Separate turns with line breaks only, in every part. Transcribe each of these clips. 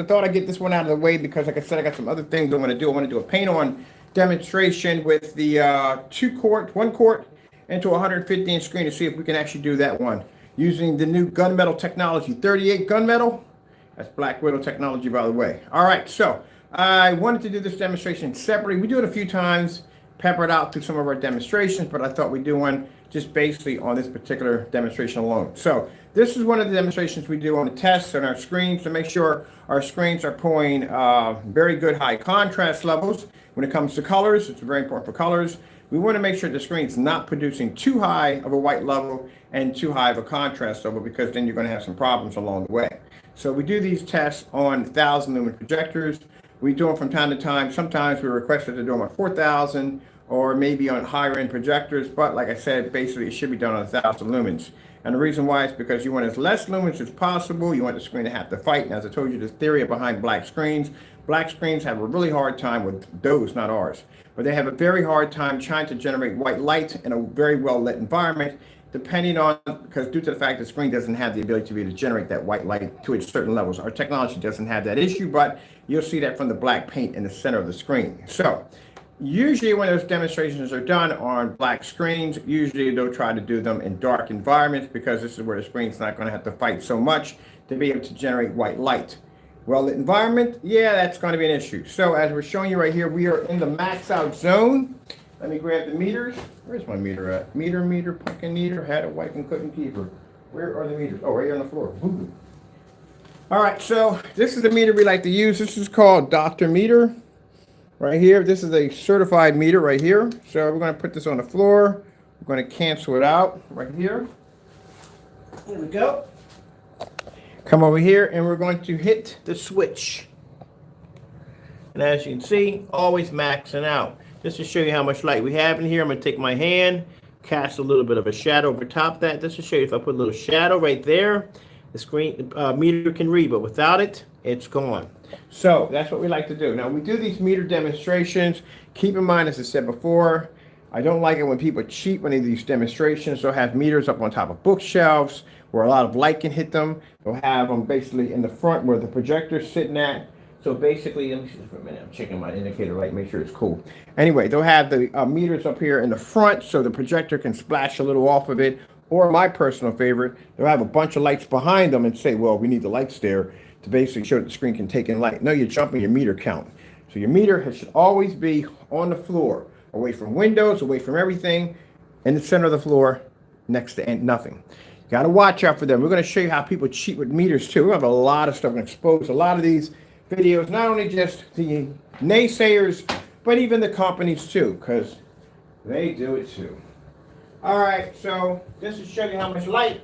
I thought I'd get this one out of the way because, like I said, I got some other things I want to do. I want to do a paint-on demonstration with the 1 quart into 150-inch screen to see if we can actually do that one using the new gunmetal technology, 38 gunmetal. That's Black Widow technology, by the way. All right, so I wanted to do this demonstration separately. We do it a few times, pepper it out through some of our demonstrations, but I thought we'd do one just basically on this particular demonstration alone. So this is one of the demonstrations we do on the tests on our screens to make sure our screens are pulling very good high contrast levels. When it comes to colors, it's very important for colors. We want to make sure the screen's not producing too high of a white level and too high of a contrast level, because then you're going to have some problems along the way. So we do these tests on 1,000 lumen projectors. We do them from time to time. Sometimes we're requested to do them on 4,000 or maybe on higher end projectors. But like I said, basically it should be done on 1,000 lumens. And the reason why is because you want as less lumens as possible. You want the screen to have to fight. And as I told you, the theory behind black screens have a really hard time with those, not ours. But they have a very hard time trying to generate white light in a very well lit environment, depending on, because due to the fact the screen doesn't have the ability to be able to generate that white light to its certain levels. Our technology doesn't have that issue, but you'll see that from the black paint in the center of the screen. So usually when those demonstrations are done on black screens, usually they'll try to do them in dark environments, because this is where the screen's not going to have to fight so much to be able to generate white light. Well-lit environment, yeah, that's going to be an issue. So as we're showing you right here, we are in the max out zone. Let me grab the meters. Where's my meter at? Meter, pumpkin meter. Had a wife and couldn't keep her. Where are the meters? Oh, right here on the floor. Ooh. All right, so this is the meter we like to use. This is called Dr. Meter right here. This is a certified meter right here. So we're going to put this on the floor. We're going to cancel it out right here. Here we go. Come over here, and we're going to hit the switch. And as you can see, always maxing out. Just to show you how much light we have in here, I'm going to take my hand, cast a little bit of a shadow over top of that. Just to show you, if I put a little shadow right there, the screen meter can read, but without it, it's gone. So that's what we like to do. Now, we do these meter demonstrations. Keep in mind, as I said before, I don't like it when people cheat when they do these demonstrations. They'll have meters up on top of bookshelves where a lot of light can hit them. They'll have them basically in the front where the projector's sitting at. So basically, let me see for a minute. I'm checking my indicator light, make sure it's cool. Anyway, they'll have the meters up here in the front so the projector can splash a little off of it. Or my personal favorite, they'll have a bunch of lights behind them and say, well, we need the lights there to basically show that the screen can take in light. No, you're jumping your meter count. So your meter should always be on the floor, away from windows, away from everything, in the center of the floor, next to nothing. You got to watch out for them. We're going to show you how people cheat with meters too. We have a lot of stuff. We're going to expose a lot of these videos, not only just the naysayers, but even the companies too, because they do it too. All right, so just to show you how much light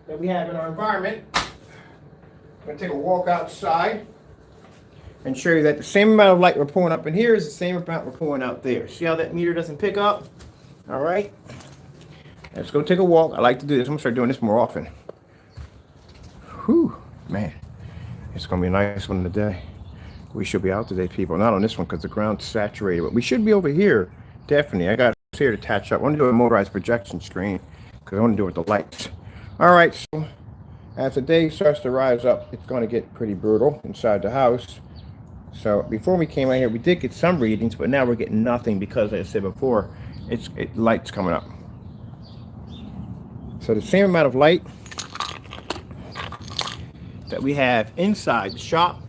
that we have in our environment, I'm going to take a walk outside and show you that the same amount of light we're pulling up in here is the same amount we're pulling out there. See how that meter doesn't pick up? All right, let's go take a walk. I like to do this. I'm going to start doing this more often. Whew, man, it's going to be a nice one today. We should be out today, people. Not on this one because the ground's saturated, but we should be over here, definitely. I got here to attach up. I want to do a motorized projection screen because I want to do it with the lights. All right, so as the day starts to rise up, it's going to get pretty brutal inside the house. So before we came out here, we did get some readings, but now we're getting nothing because, as I said before, light's coming up. So the same amount of light that we have inside the shop,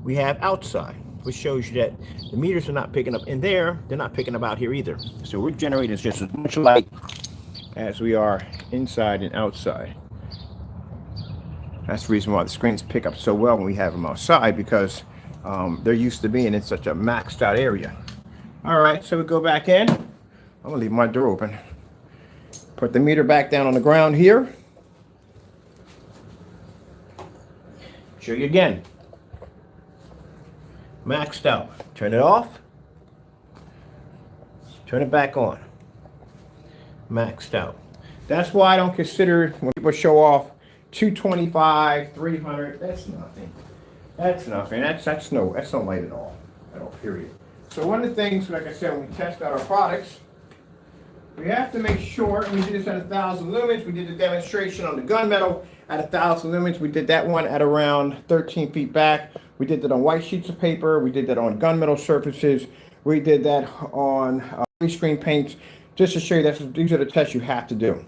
we have outside, which shows you that the meters are not picking up in there. They're not picking up out here either. So we're generating just as much light as we are inside and outside. That's the reason why the screens pick up so well when we have them outside, because they're used to being in such a maxed out area. All right, so we go back in. I'm gonna leave my door open. Put the meter back down on the ground here. Show you again. Maxed out. Turn it off. Turn it back on. Maxed out. That's why I don't consider when people show off 225, 300. That's nothing. That's nothing. That's no light at all. At all. Period. So one of the things, like I said, when we test out our products, we have to make sure, and we did this at 1,000 lumens. We did the demonstration on the gunmetal. at 1,000 lumens. We did that one at around 13 feet back. We did that on white sheets of paper. We did that on gunmetal surfaces. We did that on green screen paints, just to show you that these are the tests you have to do.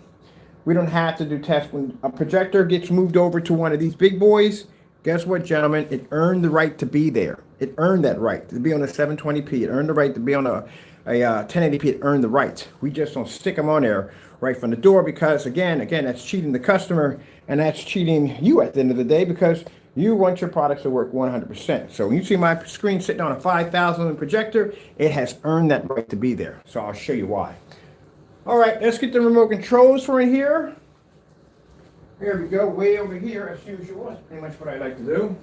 We don't have to do tests. When a projector gets moved over to one of these big boys, guess what, gentlemen? It earned the right to be there. It earned that right to be on a 720p. It earned the right to be on a 1080p. It earned the right. We just don't stick them on there right from the door because, again, that's cheating the customer, and that's cheating you at the end of the day because you want your products to work 100%. So when you see my screen sitting on a 5,000 projector, it has earned that right to be there. So I'll show you why. All right, let's get the remote controls for in here. Here we go, way over here as usual. That's pretty much what I like to do.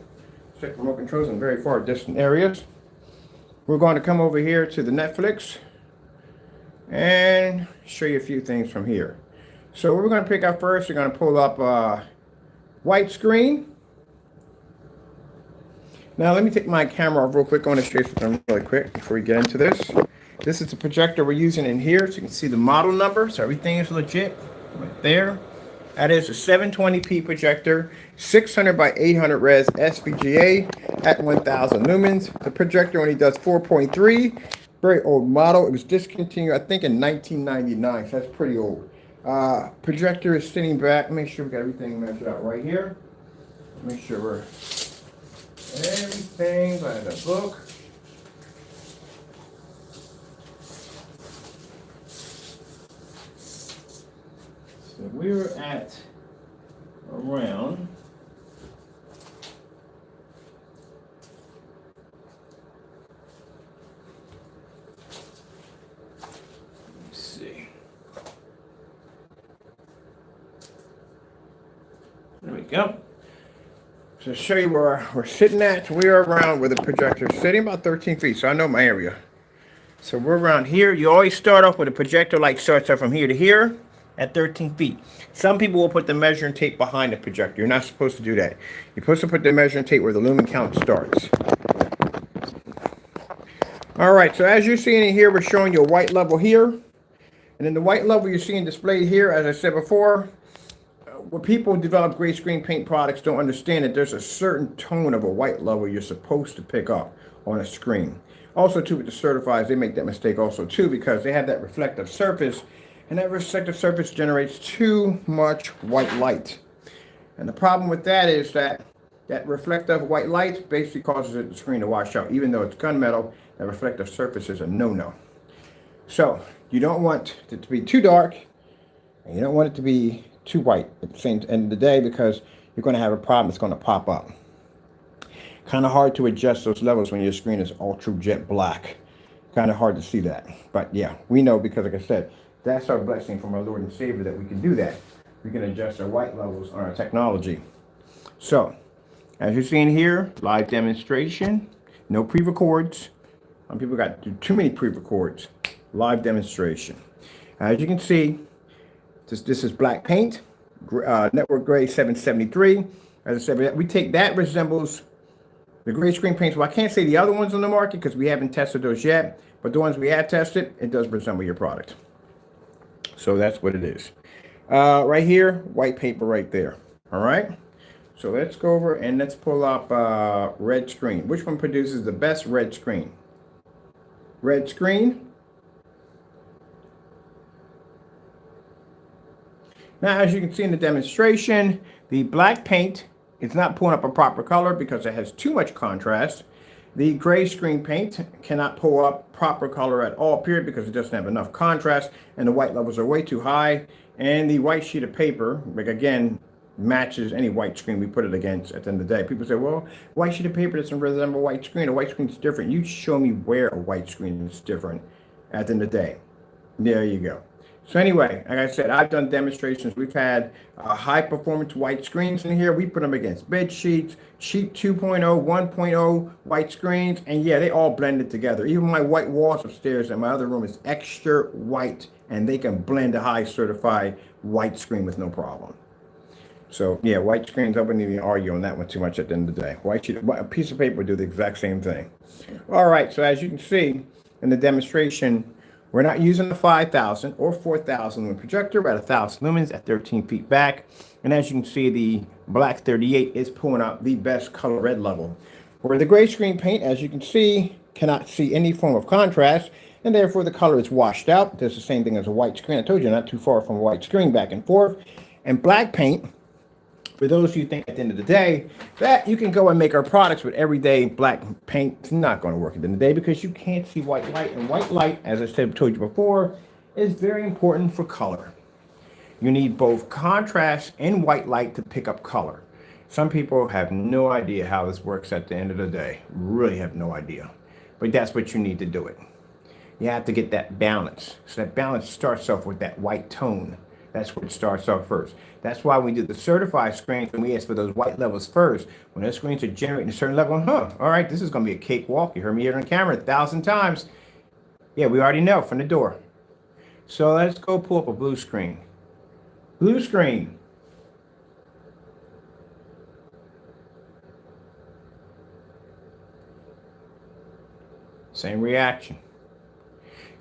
Set remote controls in very far distant areas. We're going to come over here to the Netflix and show you a few things from here. So what we're going to pick up first, we're going to pull up white screen. Now let me take my camera off real quick. I want to show you something really quick before we get into this. This is the projector we're using in here, so you can see the model number, so everything is legit right there. That is a 720p projector, 600 by 800 res SVGA at 1,000 lumens. The projector only does 4.3, very old model. It was discontinued, I think, in 1999, so that's pretty old. Projector is sitting back. Make sure we got everything measured out right here. Make sure we're everything by the book. So we were at around let's see. There we go. So to show you where we're sitting at, we are around where the projector is sitting, about 13 feet. So I know my area. So we're around here. You always start off with a projector like starts up from here to here at 13 feet. Some people will put the measuring tape behind the projector. You're not supposed to do that. You're supposed to put the measuring tape where the lumen count starts. All right, so as you're seeing in here, we're showing you a white level here. And then the white level you're seeing displayed here, as I said before, when people develop gray screen paint products don't understand that there's a certain tone of a white level you're supposed to pick up on a screen. Also, too, with the certifieds, they make that mistake also, too, because they have that reflective surface, and that reflective surface generates too much white light. And the problem with that is that reflective white light basically causes the screen to wash out. Even though it's gunmetal, that reflective surface is a no-no. So you don't want it to be too dark, and you don't want it to be too white at the same end of the day because you're going to have a problem. It's going to pop up. Kind of hard to adjust those levels when your screen is ultra jet black. Kind of hard to see that. But yeah, we know because, like I said, that's our blessing from our Lord and Savior that we can do that. We can adjust our white levels on our technology. So, as you're seeing here, live demonstration, no pre-records. Some people got too many pre-records. Live demonstration. As you can see, this is black paint, network gray 773. As I said, we take that resembles the gray screen paints. Well, I can't say the other ones on the market because we haven't tested those yet, but the ones we have tested, it does resemble your product. So that's what it is. Right here, white paper right there. All right. So let's go over and let's pull up red screen. Which one produces the best red screen? Red screen. Now, as you can see in the demonstration, the black paint is not pulling up a proper color because it has too much contrast. The gray screen paint cannot pull up proper color at all, period, because it doesn't have enough contrast, and the white levels are way too high. And the white sheet of paper, like again, matches any white screen we put it against at the end of the day. People say, well, white sheet of paper doesn't resemble a white screen. A white screen is different. You show me where a white screen is different at the end of the day. There you go. So anyway, like I said, I've done demonstrations. We've had high performance white screens in here. We put them against bed sheets, sheet 2.0, 1.0 white screens, and yeah, they all blended together. Even my white walls upstairs in my other room is extra white, and they can blend a high certified white screen with no problem. So yeah, white screens, I wouldn't even argue on that one too much at the end of the day. A piece of paper would do the exact same thing. All right, so as you can see in the demonstration, We're not using a 5,000 or 4,000 lumen projector. We're at 1,000 lumens at 13 feet back. And as you can see, the black 38 is pulling out the best color red level. Where the gray screen paint, as you can see, cannot see any form of contrast, and therefore the color is washed out. Does the same thing as a white screen. I told you, not too far from a white screen, back and forth. And black paint, for those of you who think at the end of the day that you can go and make our products with everyday black paint, it's not going to work at the end of the day because you can't see white light. And white light, as I told you before, is very important for color. You need both contrast and white light to pick up color. Some people have no idea how this works at the end of the day. Really have no idea. But that's what you need to do it. You have to get that balance. So that balance starts off with that white tone. That's where it starts off first. That's why we do the certified screens and we ask for those white levels first. When those screens are generating a certain level, all right, this is going to be a cakewalk. You heard me here on camera 1,000 times. Yeah, we already know from the door. So let's go pull up a blue screen. Blue screen. Same reaction.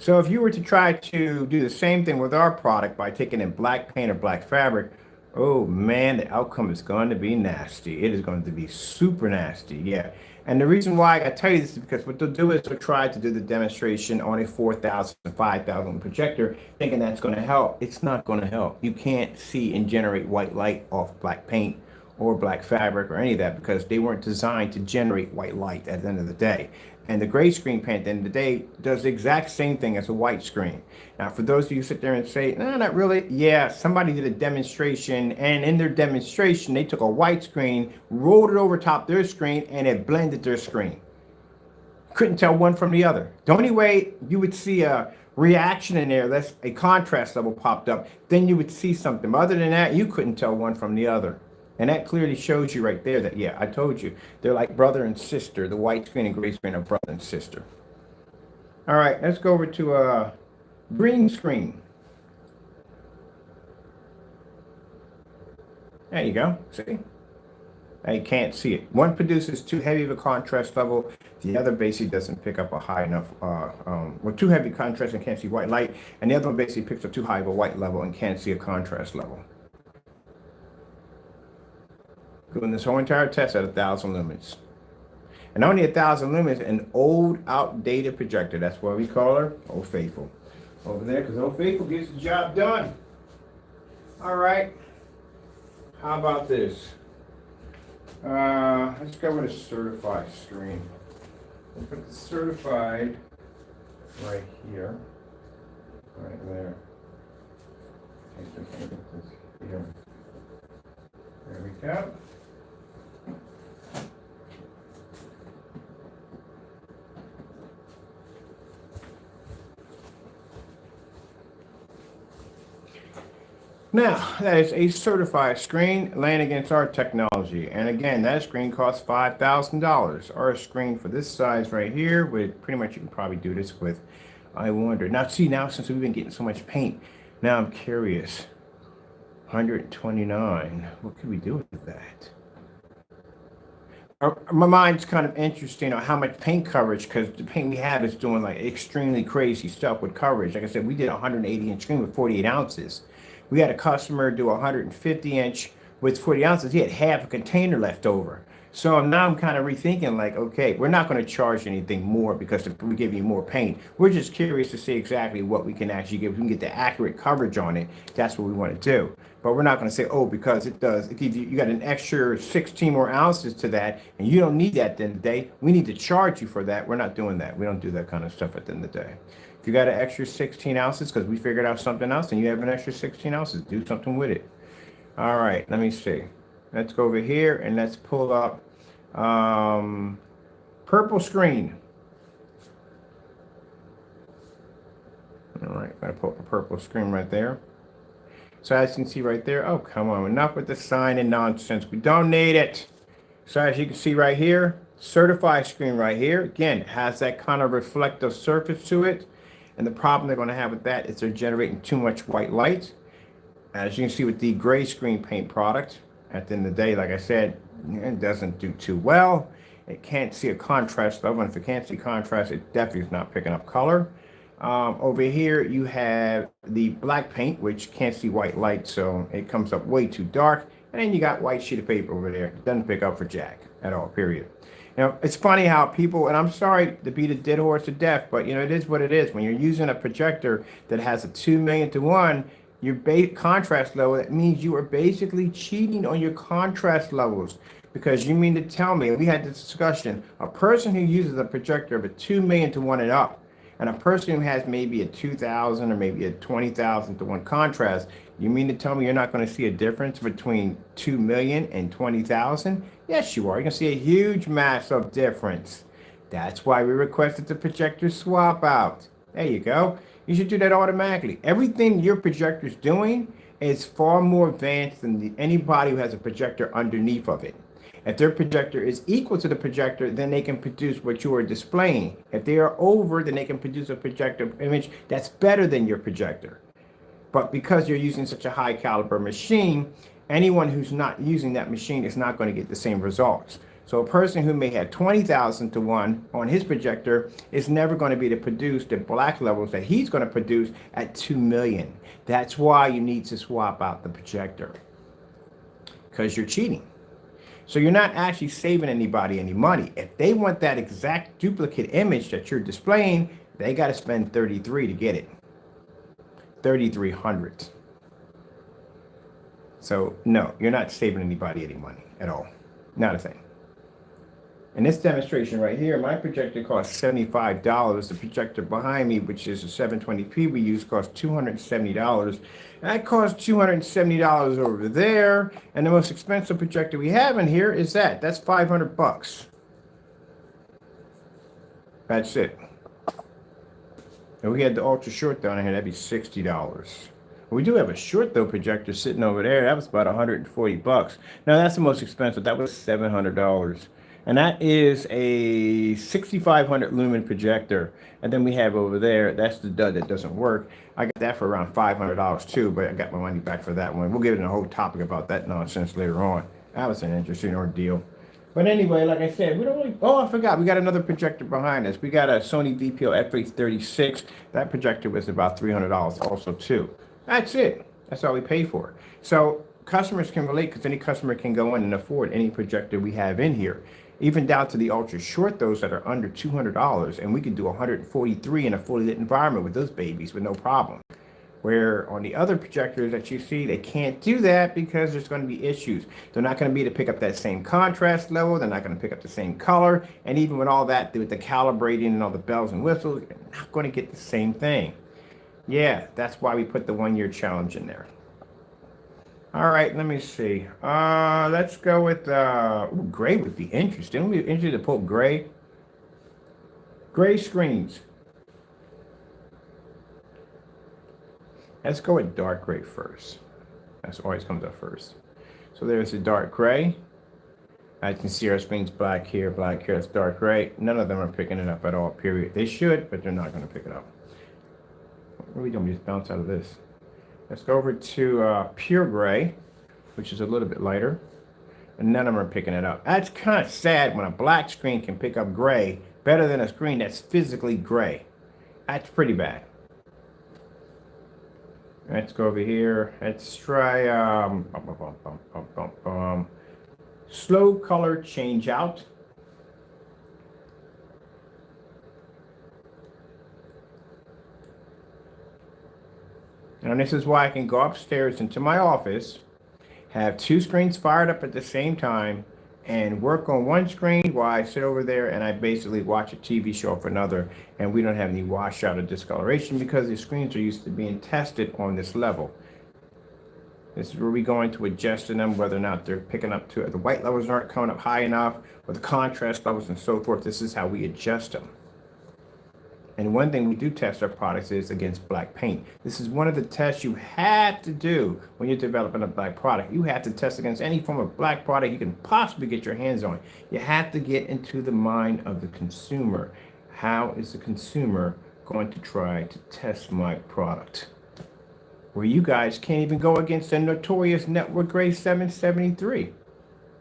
So if you were to try to do the same thing with our product by taking in black paint or black fabric, oh man, the outcome is going to be nasty. It is going to be super nasty, yeah. And the reason why I tell you this is because what they'll do is they'll try to do the demonstration on a 4,000, 5,000 projector, thinking that's going to help. It's not going to help. You can't see and generate white light off black paint or black fabric or any of that because they weren't designed to generate white light at the end of the day. And the gray screen paint at the end of the day does the exact same thing as a white screen. Now, for those of you who sit there and say, no, not really. Yeah, somebody did a demonstration, and in their demonstration, they took a white screen, rolled it over top their screen, and it blended their screen. Couldn't tell one from the other. The only way you would see a reaction in there, that's a contrast level popped up, then you would see something. Other than that, you couldn't tell one from the other. And that clearly shows you right there that, yeah, I told you, they're like brother and sister. The white screen and gray screen are brother and sister. All right, let's go over to green screen. There you go, see? Now you can't see it. One produces too heavy of a contrast level. The other basically doesn't pick up a high enough, well, too heavy contrast and can't see white light. And the other one basically picks up too high of a white level and can't see a contrast level. Doing this whole entire test at 1,000 lumens. And only 1,000 lumens, an old, outdated projector. That's why we call her Old Faithful. Over there, because Old Faithful gets the job done. All right. How about this? Let's go with a certified screen. We'll put the certified right here. Right there. Here. There we go. Now, that is a certified screen laying against our technology. And again, that screen costs $5,000. Our screen for this size right here, would pretty much you can probably do this with, I wonder. Now, see, now since we've been getting so much paint, now I'm curious. 129. What could we do with that? My mind's kind of interesting on how much paint coverage, because the paint we have is doing like extremely crazy stuff with coverage. Like I said, we did a 180-inch screen with 48 ounces. We had a customer do a 150-inch with 40 ounces. He had half a container left over. So now I'm kind of rethinking, like, okay, we're not going to charge anything more because we give you more paint. We're just curious to see exactly what we can actually give. We can get the accurate coverage on it. That's what we want to do. But we're not going to say, oh, because it gives you, you got an extra 16 more ounces to that, and you don't need that at the end of the day. We need to charge you for that. We're not doing that. We don't do that kind of stuff at the end of the day. If you got an extra 16 ounces because we figured out something else and you have an extra 16 ounces, do something with it. All right, let me see. Let's go over here and let's pull up purple screen. All right, I'm going to put a purple screen right there. So as you can see right there, oh, come on, enough with the sign and nonsense. We don't need it. So as you can see right here, certified screen right here. Again, has that kind of reflective surface to it. And the problem they're going to have with that is they're generating too much white light. As you can see with the gray screen paint product, at the end of the day, like I said, it doesn't do too well. It can't see a contrast level, and if it can't see contrast, it definitely is not picking up color. Over here, you have the black paint, which can't see white light, so it comes up way too dark. And then you got white sheet of paper over there. It doesn't pick up for jack at all, period. Now, it's funny how people, and I'm sorry to beat a dead horse to death, but it is what it is. When you're using a projector that has a 2 million to 1, your contrast level, that means you are basically cheating on your contrast levels. Because you mean to tell me, and we had this discussion, a person who uses a projector of a 2 million to 1 and up, and a person who has maybe a 2,000 or maybe a 20,000 to 1 contrast, you mean to tell me you're not going to see a difference between 2 million and 20,000? Yes, you are. You're going to see a huge massive difference. That's why we requested the projector swap out. There you go. You should do that automatically. Everything your projector is doing is far more advanced than anybody who has a projector underneath of it. If their projector is equal to the projector, then they can produce what you are displaying. If they are over, then they can produce a projector image that's better than your projector. But because you're using such a high caliber machine, anyone who's not using that machine is not going to get the same results. So a person who may have 20,000 to 1 on his projector is never going to be able to produce the black levels that he's going to produce at 2 million. That's why you need to swap out the projector, because you're cheating. So you're not actually saving anybody any money. If they want that exact duplicate image that you're displaying, they got to spend 33 to get it. 3,300. So no, you're not saving anybody any money at all. Not a thing. In this demonstration right here, my projector costs $75. The projector behind me, which is a 720p we use, costs $270. That costs $270 over there. And the most expensive projector we have in here is that's $500. That's it. And we had the ultra short down here, that'd be $60. We do have a short though projector sitting over there. That was about $140. Now that's the most expensive. That was $700. And that is a 6,500 lumen projector. And then we have over there, that's the dud that doesn't work. I got that for around $500 too, but I got my money back for that one. We'll get into a whole topic about that nonsense later on. That was an interesting ordeal. But anyway, like I said, we don't really, oh, I forgot, we got another projector behind us. We got a Sony VPO FH36. That projector was about $300 also too. That's it. That's all we pay for. So customers can relate, because any customer can go in and afford any projector we have in here. Even down to the ultra short, those that are under $200, and we can do 143 in a fully lit environment with those babies with no problem. Where on the other projectors that you see, they can't do that because there's going to be issues. They're not going to be able to pick up that same contrast level. They're not going to pick up the same color. And even with all that, with the calibrating and all the bells and whistles, you're not going to get the same thing. Yeah, that's why we put the 1-year challenge in there. All right, let me see. Let's go with gray would be interesting. We'd be interested to pull gray. Gray screens. Let's go with dark gray first. That's always comes up first. So there's the dark gray. I can see our screen's black here, it's dark gray. None of them are picking it up at all, period. They should, but they're not going to pick it up. What are we doing? We just bounce out of this. Let's go over to pure gray, which is a little bit lighter. And none of them are picking it up. That's kind of sad when a black screen can pick up gray better than a screen that's physically gray. That's pretty bad. Let's go over here. Let's try slow color change out. And this is why I can go upstairs into my office, have 2 screens fired up at the same time, and work on one screen while I sit over there and I basically watch a TV show for another, and we don't have any washout or discoloration because the screens are used to being tested on this level. This is where we're going to adjust them, whether or not they're picking up to it. The white levels aren't coming up high enough, or the contrast levels and so forth. This is how we adjust them. And one thing we do test our products is against black paint. This is one of the tests you have to do when you're developing a black product. You have to test against any form of black product you can possibly get your hands on. You have to get into the mind of the consumer. How is the consumer going to try to test my product? Where you guys can't even go against the notorious network gray 773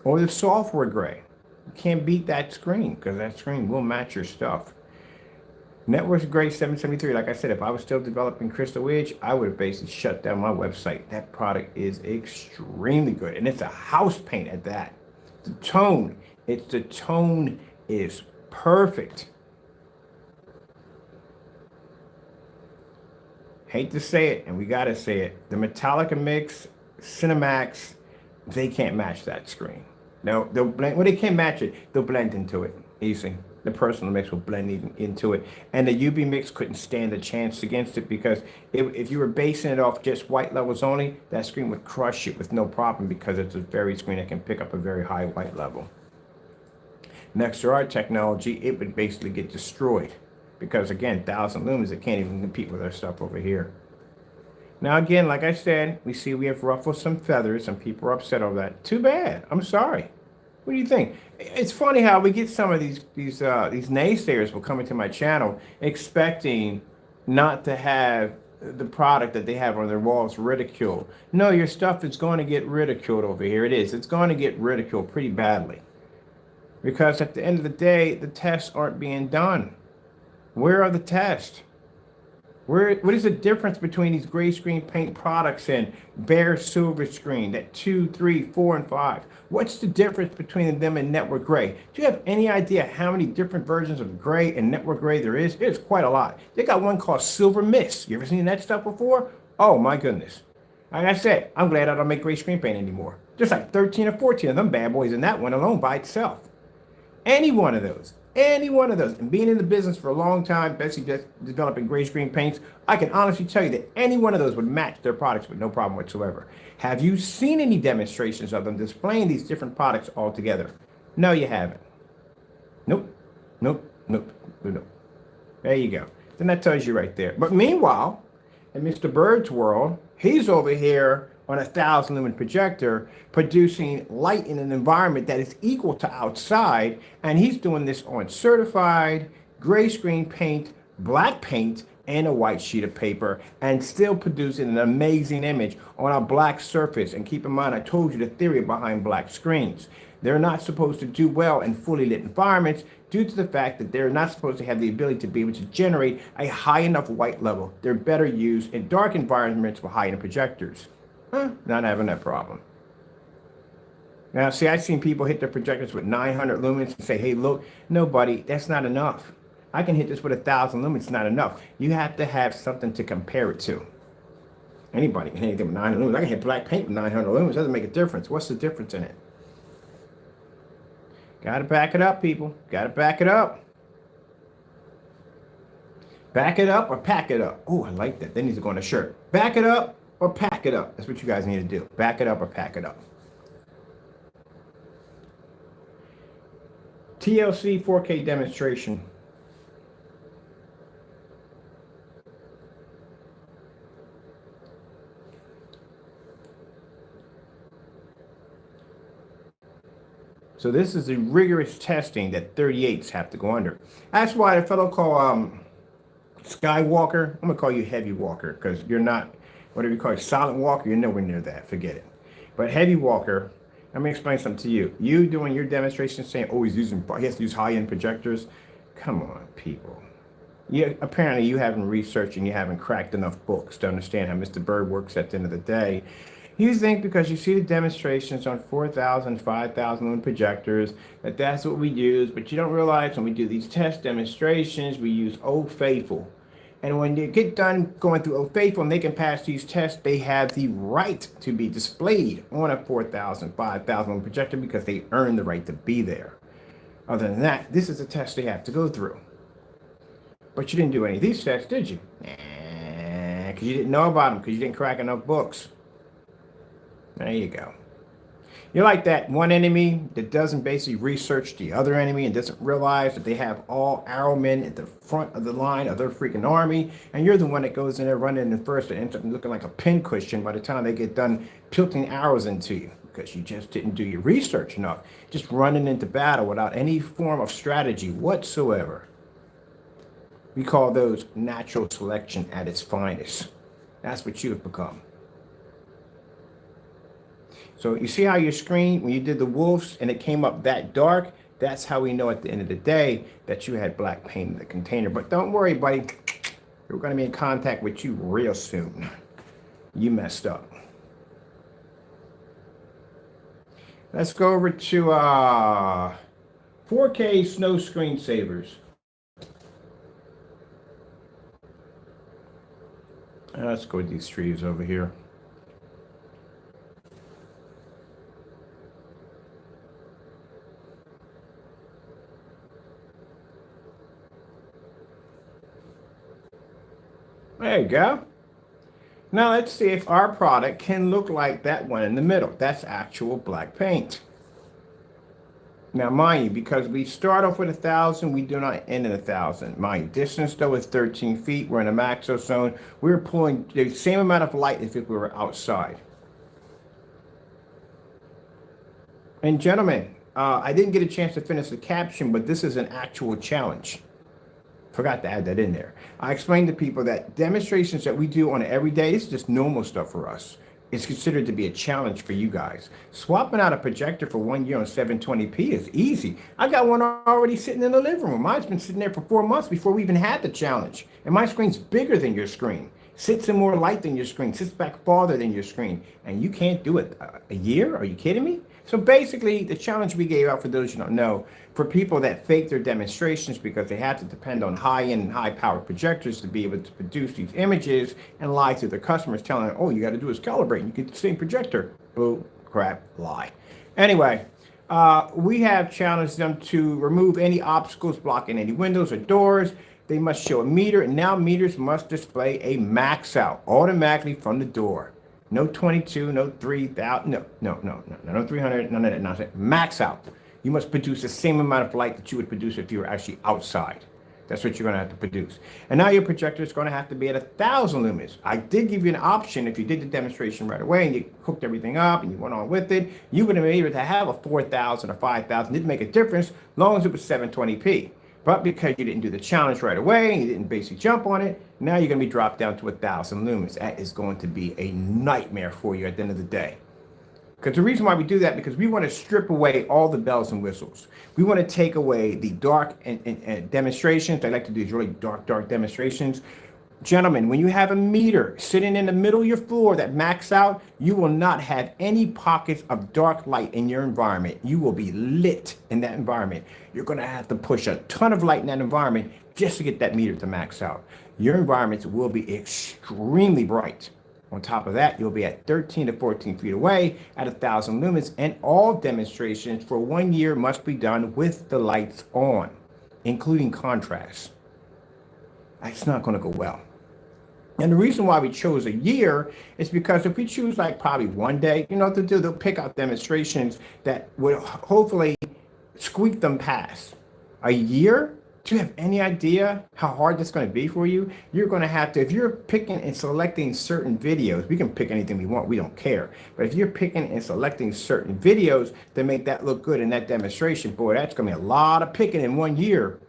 or the software gray. You can't beat that screen because that screen will match your stuff. Networks Gray 773. Like I said, if I was still developing Crystal Edge, I would have basically shut down my website. That product is extremely good, and it's a house paint at that. The tone is perfect. Hate to say it, and we gotta say it. The Metallica Mix, Cinemax, they can't match that screen. No, they'll blend. Well, they can't match it. They'll blend into it easy. The personal mix will blend even into it, and the UV mix couldn't stand a chance against it because if you were basing it off just white levels only, that screen would crush it with no problem because it's a very screen that can pick up a very high white level. Next to our technology, it would basically get destroyed because again, 1,000 lumens, it can't even compete with our stuff over here. Now again, like I said, we have ruffled some feathers and people are upset over that. Too bad. I'm sorry. What do you think? It's funny how we get some of these naysayers will come into my channel expecting not to have the product that they have on their walls ridiculed. No, your stuff is going to get ridiculed over here. It is. It's going to get ridiculed pretty badly. Because at the end of the day, the tests aren't being done. Where are the tests? What is the difference between these gray screen paint products and bare silver screen, that 2, 3, 4, and 5? What's the difference between them and network gray? Do you have any idea how many different versions of gray and network gray there is? It's quite a lot. They got one called Silver Mist. You ever seen that stuff before? Oh my goodness. Like I said, I'm glad I don't make gray screen paint anymore. There's like 13 or 14 of them bad boys in that one alone by itself. Any one of those. And being in the business for a long time, basically just developing gray screen paints, I can honestly tell you that any one of those would match their products with no problem whatsoever. Have you seen any demonstrations of them displaying these different products all together? No, you haven't. Nope. There you go. Then that tells you right there. But meanwhile, in Mr. Bird's world, he's over here on a 1,000 lumen projector producing light in an environment that is equal to outside, and he's doing this on certified gray screen paint, black paint, and a white sheet of paper, and still producing an amazing image on a black surface. And keep in mind, I told you the theory behind black screens. They're not supposed to do well in fully lit environments due to the fact that they're not supposed to have the ability to be able to generate a high enough white level. They're better used in dark environments with high-end projectors. Not having that problem. Now, see, I've seen people hit their projectors with 900 lumens and say, hey, look, no, buddy, that's not enough. I can hit this with 1,000 lumens, it's not enough. You have to have something to compare it to. Anybody can hit anything with 900 lumens. I can hit black paint with 900 lumens. It doesn't make a difference. What's the difference in it? Got to back it up, people. Got to back it up. Back it up or pack it up. Oh, I like that. That needs to go on a shirt. Back it up or pack it up. That's what you guys need to do. Back it up or pack it up. TLC 4K demonstration. So this is the rigorous testing that 38s have to go under. That's why a fellow called Skywalker, I'm gonna call you Heavy Walker, because you're not, whatever you call it, Silent Walker, you're nowhere near that, forget it. But Heavy Walker, let me explain something to you. You doing your demonstration saying, oh, he has to use high-end projectors. Come on, people. Apparently you haven't researched and you haven't cracked enough books to understand how Mr. Bird works at the end of the day. You think because you see the demonstrations on 4,000, 5,000 lumen projectors, that's what we use, but you don't realize when we do these test demonstrations, we use Old Faithful. And when they get done going through Old Faithful and they can pass these tests, they have the right to be displayed on a 4,000, 5,000 lumen projector because they earn the right to be there. Other than that, this is a test they have to go through. But you didn't do any of these tests, did you? Nah, because you didn't know about them, because you didn't crack enough books. There you go. You're like that one enemy that doesn't basically research the other enemy and doesn't realize that they have all arrowmen at the front of the line of their freaking army, and you're the one that goes in there running in first and ends up looking like a pincushion by the time they get done pelting arrows into you because you just didn't do your research enough. Just running into battle without any form of strategy whatsoever. We call those natural selection at its finest. That's what you have become. So you see how your screen, when you did the wolves and it came up that dark, That's how we know at the end of the day that you had black paint in the container. But don't worry, buddy. We're going to be in contact with you real soon. You messed up. Let's go over to 4K snow screensavers. Let's go with these trees over here. There you go. Now let's see if our product can look like that one in the middle. That's actual black paint. Now, mind you, because we start off with 1,000, we do not end at 1,000. Mind you, distance though is 13 feet. We're in a maxo zone. We're pulling the same amount of light as if we were outside. And gentlemen, I didn't get a chance to finish the caption, but this is an actual challenge. Forgot to add that in there. I explained to people that demonstrations that we do on every day, this is just normal stuff for us. It's considered to be a challenge for you guys. Swapping out a projector for 1 year on 720p is easy. I got one already sitting in the living room. Mine's been sitting there for 4 months before we even had the challenge. And my screen's bigger than your screen. Sits in more light than your screen. Sits back farther than your screen. And you can't do it a year? Are you kidding me? So basically, the challenge we gave out, for those you don't know, for people that fake their demonstrations because they have to depend on high-end and high-powered projectors to be able to produce these images and lie to their customers, telling them, oh, you got to do is calibrate. You get the same projector. Boo, crap, lie. Anyway, we have challenged them to remove any obstacles blocking any windows or doors. They must show a meter, and now meters must display a max out automatically from the door. No 22, no 3,000, no 300, none of that nonsense. Max out. You must produce the same amount of light that you would produce if you were actually outside. That's what you're going to have to produce. And now your projector is going to have to be at 1,000 lumens. I did give you an option if you did the demonstration right away and you hooked everything up and you went on with it, you would have been able to have a 4,000 or 5,000. It didn't make a difference as long as it was 720p. But because you didn't do the challenge right away and you didn't basically jump on it, now you're going to be dropped down to 1,000 lumens. That is going to be a nightmare for you at the end of the day. Because the reason why we do that, because we want to strip away all the bells and whistles. We want to take away the dark and demonstrations. I like to do these really dark demonstrations. Gentlemen, when you have a meter sitting in the middle of your floor that max out, you will not have any pockets of dark light in your environment. You will be lit in that environment. You're going to have to push a ton of light in that environment just to get that meter to max out. Your environments will be extremely bright. On top of that, you'll be at 13 to 14 feet away at 1,000 lumens, and all demonstrations for 1 year must be done with the lights on, including contrast. That's not going to go well. And the reason why we chose a year is because if we choose like probably 1 day, you know what they'll do? They'll pick out demonstrations that will hopefully squeak them past. A year? Do you have any idea how hard that's going to be for you? You're going to have to, if you're picking and selecting certain videos, we can pick anything we want, we don't care. But if you're picking and selecting certain videos that make that look good in that demonstration, boy, that's going to be a lot of picking in 1 year.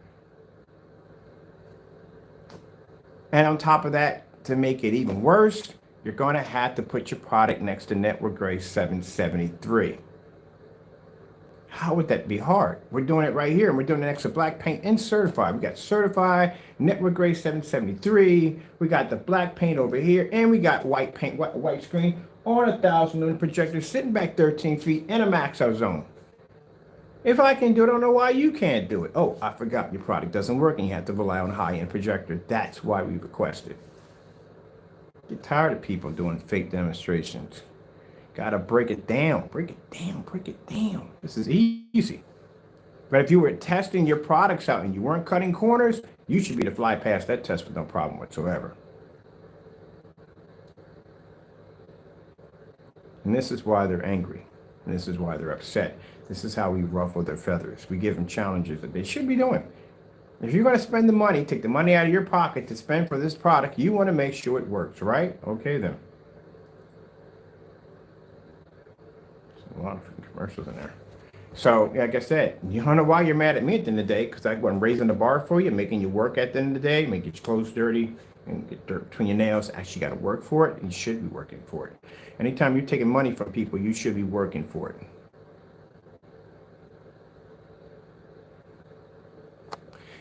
And on top of that, to make it even worse, you're going to have to put your product next to Network Gray 773. How would that be hard? We're doing it right here, and we're doing it next to black paint and certified. We got certified, Network Gray 773. We got the black paint over here, and we got white paint, white screen on 1,000 lumen projector sitting back 13 feet in a max out zone. If I can do it, I don't know why you can't do it. Oh, I forgot your product doesn't work and you have to rely on high-end projector. That's why we requested. Get tired of people doing fake demonstrations. Gotta break it down, break it down, break it down. This is easy. But if you were testing your products out and you weren't cutting corners, you should be able to fly past that test with no problem whatsoever. And this is why they're angry. And this is why they're upset. This is how we ruffle their feathers. We give them challenges that they should be doing. If you're going to spend the money, take the money out of your pocket to spend for this product, you want to make sure it works, right? Okay, then. There's a lot of commercials in there. So, like I said, you don't know why you're mad at me at the end of the day, because I'm raising the bar for you, making you work at the end of the day, make your clothes dirty, and get dirt between your nails. Actually got to work for it, and you should be working for it. Anytime you're taking money from people, you should be working for it.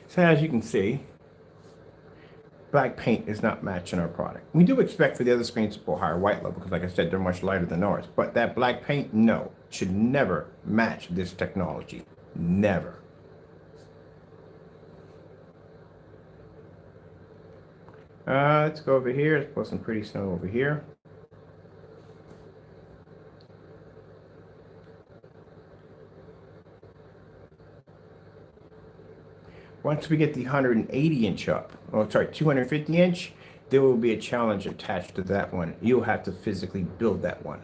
So as you can see, black paint is not matching our product. We do expect for the other screens to go higher white level because like I said, they're much lighter than ours. But that black paint, no, should never match this technology. Never. Let's go over here. Let's put some pretty snow over here. Once we get the 180 inch up, oh sorry, 250 inch, there will be a challenge attached to that one. You'll have to physically build that one.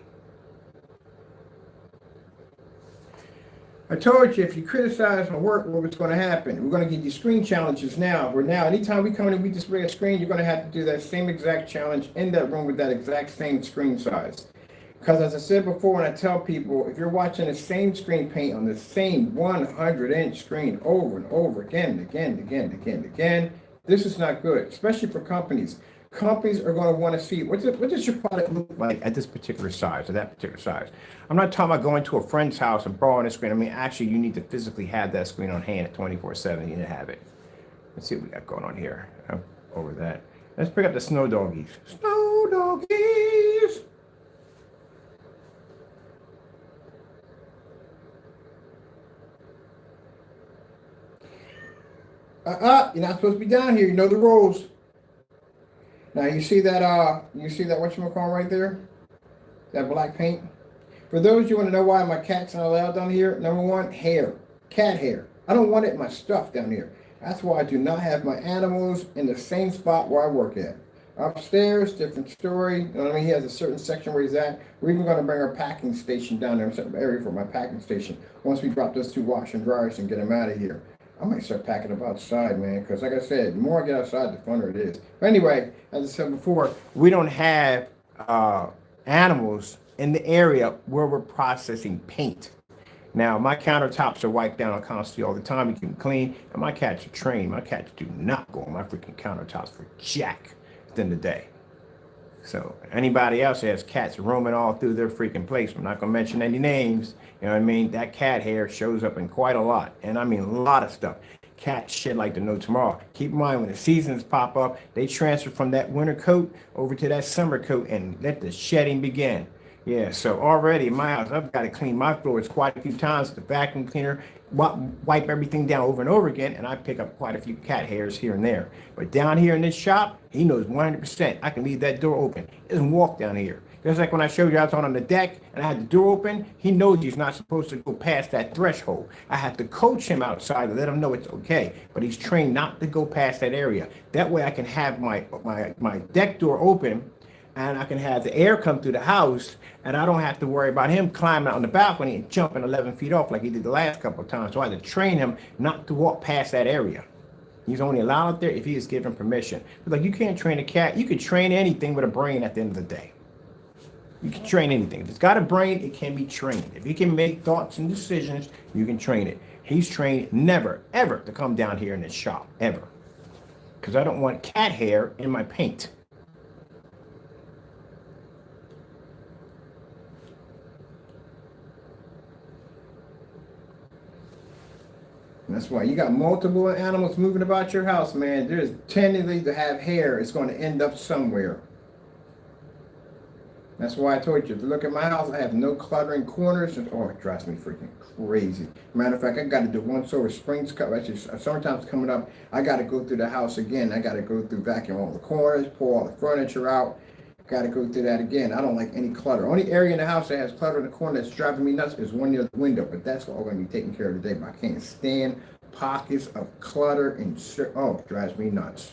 I told you, if you criticize my work, what's going to happen? We're going to give you screen challenges now. Anytime we come in and we display a screen, you're going to have to do that same exact challenge in that room with that exact same screen size. Because as I said before, when I tell people, if you're watching the same screen paint on the same 100-inch screen over and over again, this is not good, especially for companies. Companies are going to want to see what does your product look like at this particular size or that particular size. I'm not talking about going to a friend's house and borrowing a screen. I mean, actually, you need to physically have that screen on hand at 24/7. You need to have it. Let's see what we got going on here. Over that. Let's pick up the snow doggies. Snow doggies. You're not supposed to be down here. You know the rules. Now you see that whatchamacallit right there? That black paint? For those you want to know why my cat's not allowed down here, number one, hair. Cat hair. I don't want it in my stuff down here. That's why I do not have my animals in the same spot where I work at. Upstairs, different story. You know what I mean? He has a certain section where he's at. We're even going to bring our packing station down there, a certain area for my packing station. Once we drop those 2 wash and dryers and get them out of here. I might start packing up outside, man, because like I said, the more I get outside, the funner it is. But anyway, as I said before, we don't have animals in the area where we're processing paint. Now, my countertops are wiped down constantly all the time. You can clean, and my cats are trained. My cats do not go on my freaking countertops for jack at the end of the day. So anybody else that has cats roaming all through their freaking place, I'm not going to mention any names, you know what I mean? That cat hair shows up in quite a lot. And I mean a lot of stuff. Cats shit like to know tomorrow. Keep in mind when the seasons pop up, they transfer from that winter coat over to that summer coat and let the shedding begin. Yeah, so already in my house, I've got to clean my floors quite a few times with the vacuum cleaner, wipe everything down over and over again, and I pick up quite a few cat hairs here and there. But down here in this shop, he knows 100% I can leave that door open. He doesn't walk down here. Just like when I showed you I was on the deck and I had the door open, he knows he's not supposed to go past that threshold. I have to coach him outside to let him know it's okay, but he's trained not to go past that area. That way I can have my deck door open and I can have the air come through the house, and I don't have to worry about him climbing out on the balcony and jumping 11 feet off like he did the last couple of times. So I had to train him not to walk past that area. He's only allowed out there if he is given permission. But like, you can't train a cat. You can train anything with a brain at the end of the day. You can train anything. If it's got a brain, it can be trained. If he can make thoughts and decisions, you can train it. He's trained never, ever to come down here in this shop, ever. Because I don't want cat hair in my paint. And that's why you got multiple animals moving about your house, man. There's tendency to have hair. It's going to end up somewhere. That's why I told you, if you look at my house, I have no cluttering corners. Oh, it drives me freaking crazy. Matter of fact, I got to do once over spring's cut. Actually, summertime's coming up. I got to go through the house again. I got to go through vacuum all the corners, pull all the furniture out. Got to go through that again. I don't like any clutter. Only area in the house that has clutter in the corner that's driving me nuts is one near the window. But that's all going to be taken care of today. But I can't stand pockets of clutter and oh, it drives me nuts.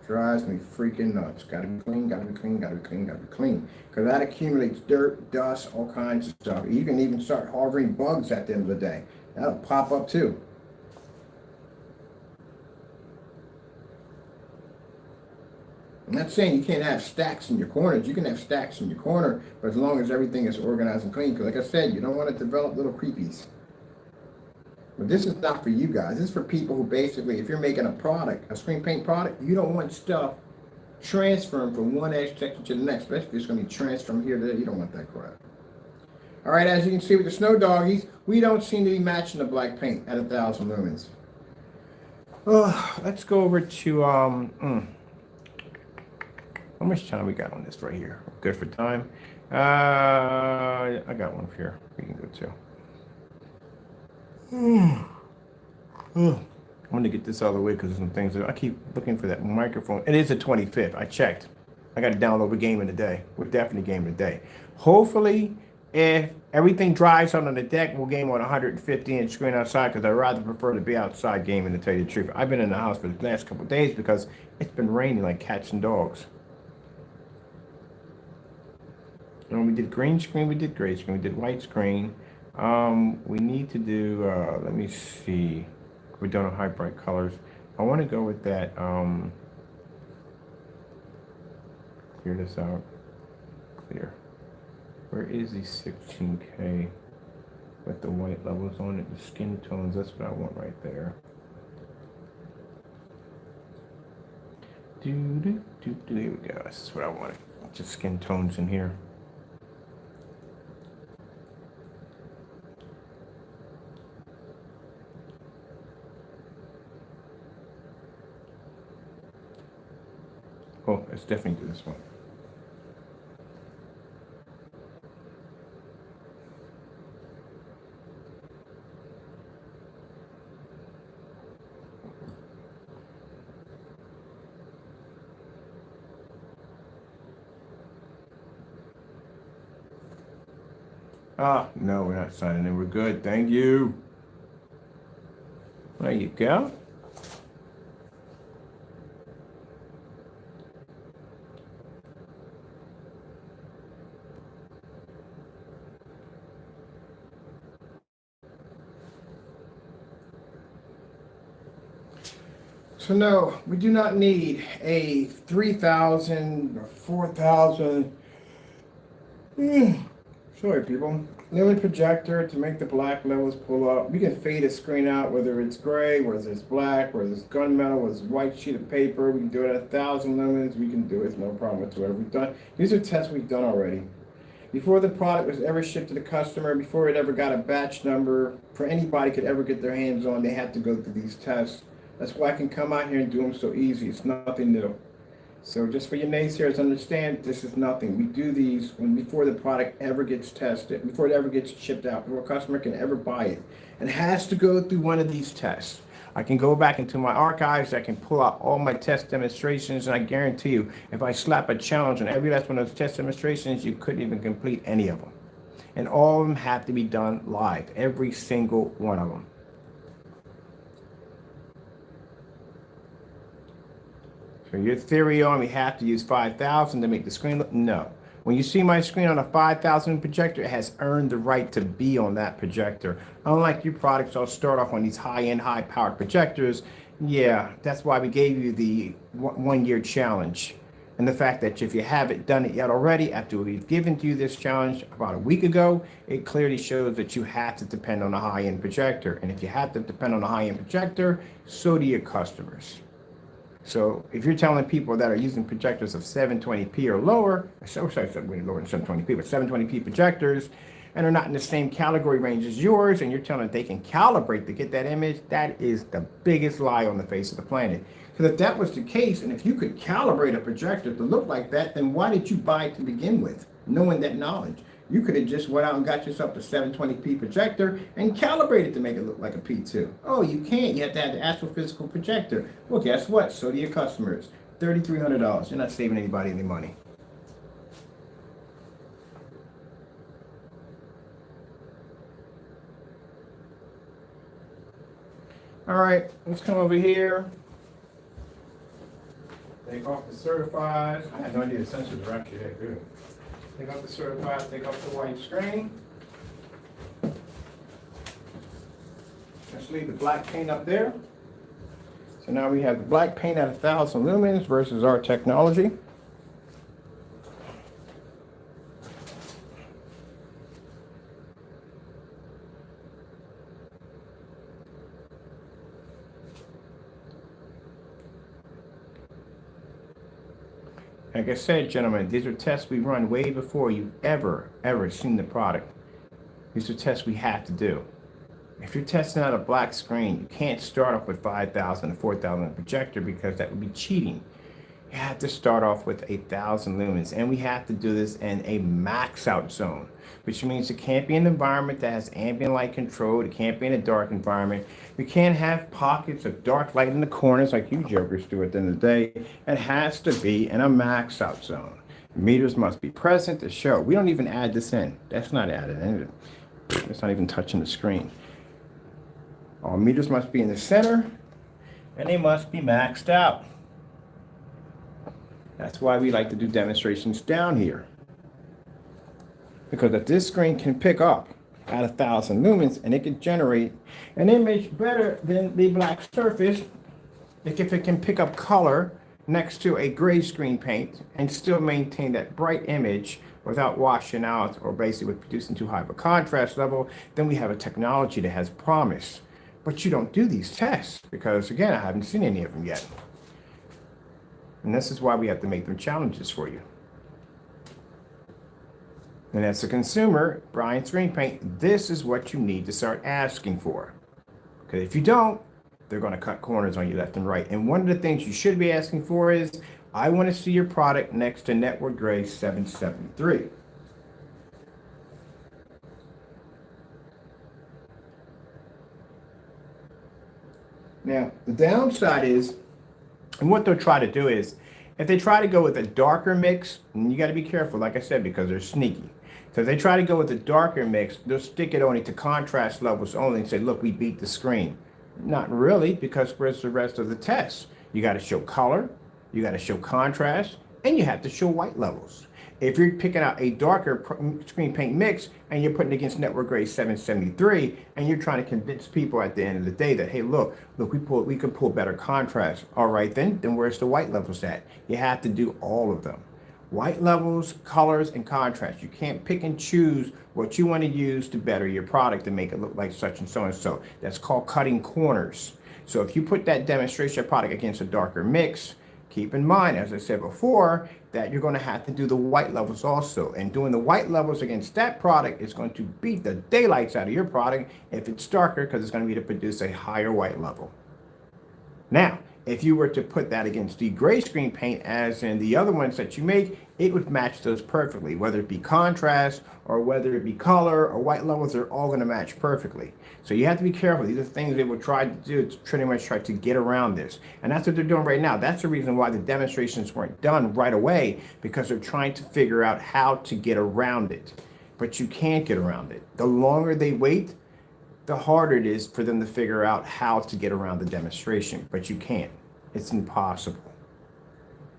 Drives me freaking nuts. Got to be clean. Got to be clean. Got to be clean. Got to be clean. Because that accumulates dirt, dust, all kinds of stuff. You can even start harboring bugs at the end of the day. That'll pop up too. I'm not saying you can't have stacks in your corners. You can have stacks in your corner, but as long as everything is organized and clean. Because like I said, you don't want to develop little creepies. But this is not for you guys. This is for people who basically, if you're making a product, a screen paint product, you don't want stuff transferring from one edge section to the next. Especially if it's going to be transferred from here to there. You don't want that crap. All right, as you can see with the snow doggies, we don't seem to be matching the black paint at 1,000 lumens. Let's go over to how much time we got on this right here? Good for time. I got one here. We can go to. I'm going to get this out of the way because there's some things that I keep looking for that microphone. It is the 25th. I checked. I got to download a game in the day. We're definitely game in the day. Hopefully, if everything dries out on the deck, we'll game on a 150-inch screen outside because I'd rather prefer to be outside gaming, to tell you the truth. I've been in the house for the last couple of days because it's been raining like cats and dogs. And we did green screen, we did gray screen, we did white screen. We need to do, let me see. We don't have high bright colors. I want to go with that. Clear this out. Clear. Where is the 16K with the white levels on it? The skin tones. That's what I want right there. Here we go. This is what I want. Just skin tones in here. Oh, let's definitely do this one. No, we're not signing in. We're good. Thank you. There you go. So no, we do not need a 3,000 or 4,000. Sorry, people. Lumen projector to make the black levels pull up. We can fade a screen out, whether it's gray, whether it's black, whether it's gunmetal, whether it's white sheet of paper. We can do it at 1,000 lumens. We can do it, no problem whatsoever. We've done. These are tests we've done already. Before the product was ever shipped to the customer, before it ever got a batch number, for anybody could ever get their hands on, they had to go through these tests. That's why I can come out here and do them so easy. It's nothing new. So just for your naysayers, understand this is nothing. We do these before the product ever gets tested, before it ever gets shipped out, before a customer can ever buy it. And it has to go through one of these tests. I can go back into my archives, I can pull out all my test demonstrations, and I guarantee you, if I slap a challenge on every last one of those test demonstrations, you couldn't even complete any of them. And all of them have to be done live, every single one of them. So your theory on we have to use 5,000 to make the screen look, no. When you see my screen on a 5,000 projector, it has earned the right to be on that projector. Unlike your products, I'll start off on these high-end, high-powered projectors. Yeah, that's why we gave you the one-year challenge. And the fact that if you haven't done it yet already, after we've given to you this challenge about a week ago, it clearly shows that you have to depend on a high-end projector. And if you have to depend on a high-end projector, so do your customers. So if you're telling people that are using projectors of 720p or lower, sorry, lower than 720p, but 720p projectors, and are not in the same category range as yours, and you're telling them they can calibrate to get that image, that is the biggest lie on the face of the planet. Because if that was the case, and if you could calibrate a projector to look like that, then why did you buy it to begin with, knowing that knowledge? You could have just went out and got yourself a 720p projector and calibrated to make it look like a P2. Oh, you can't. You have to have the actual physical projector. Well, guess what? So do your customers. $3,300. You're not saving anybody any money. All right, let's come over here. Take off the certified. I had no idea the sensors are actually that good. Take off the certified, take off the white screen. Let's leave the black paint up there. So now we have the black paint at 1,000 lumens versus our technology. Like I said, gentlemen, these are tests we run way before you've ever seen the product. These are tests we have to do. If you're testing out a black screen, you can't start off with 5,000 or 4,000 projector because that would be cheating. You have to start off with 1,000 lumens, and we have to do this in a max out zone, which means it can't be an environment that has ambient light control. It can't be in a dark environment. We can't have pockets of dark light in the corners like you jokers do at the end of the day. It has to be in a max out zone. Meters must be present to show. We don't even add this in. That's not added in. It's not even touching the screen. All meters must be in the center, and they must be maxed out. That's why we like to do demonstrations down here. Because if this screen can pick up at 1,000 lumens and it can generate an image better than the black surface, if it can pick up color next to a gray screen paint and still maintain that bright image without washing out or basically with producing too high of a contrast level, then we have a technology that has promise. But you don't do these tests because, again, I haven't seen any of them yet. And this is why we have to make them challenges for you. And as a consumer, buying screen paint, this is what you need to start asking for. Because if you don't, they're going to cut corners on you left and right. And one of the things you should be asking for is, I want to see your product next to Network Gray 773. Now, the downside is, and what they'll try to do is, if they try to go with a darker mix, and you got to be careful, like I said, because they're sneaky. So if they try to go with a darker mix, they'll stick it only to contrast levels only and say, look, we beat the screen. Not really, because where's the rest of the test? You got to show color, you got to show contrast, and you have to show white levels. If you're picking out a darker screen paint mix and you're putting it against Network Gray 773 and you're trying to convince people at the end of the day that, hey, look, we can pull better contrast. All right, then where's the white levels at? You have to do all of them. White levels, colors, and contrast. You can't pick and choose what you want to use to better your product to make it look like such and so and so. That's called cutting corners. So if you put that demonstration product against a darker mix, keep in mind, as I said before, that you're going to have to do the white levels also. And doing the white levels against that product is going to beat the daylights out of your product if it's darker, because it's going to be to produce a higher white level. Now, if you were to put that against the gray screen paint, as in the other ones that you make, it would match those perfectly. Whether it be contrast or whether it be color or white levels, they're all going to match perfectly. So you have to be careful. These are things they will try to do to pretty much try to get around this. And that's what they're doing right now. That's the reason why the demonstrations weren't done right away, because they're trying to figure out how to get around it. But you can't get around it. The longer they wait, the harder it is for them to figure out how to get around the demonstration. But you can't. It's impossible.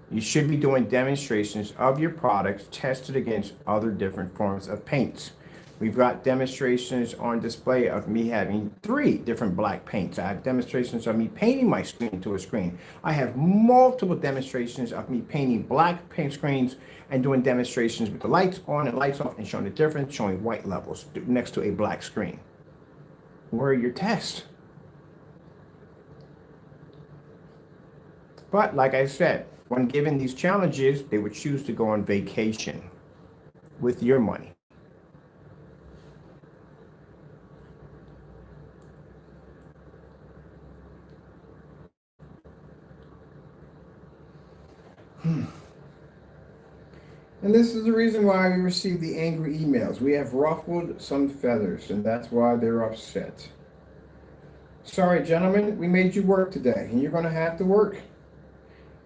You should be doing demonstrations of your products tested against other different forms of paints. We've got demonstrations on display of me having 3 different black paints. I have demonstrations of me painting my screen to a screen. I have multiple demonstrations of me painting black paint screens and doing demonstrations with the lights on and lights off and showing the difference, showing white levels next to a black screen. Where are your tests? But like I said, when given these challenges, they would choose to go on vacation with your money. And this is the reason why we receive the angry emails. We have ruffled some feathers, and that's why they're upset. Sorry, gentlemen, we made you work today, and you're going to have to work.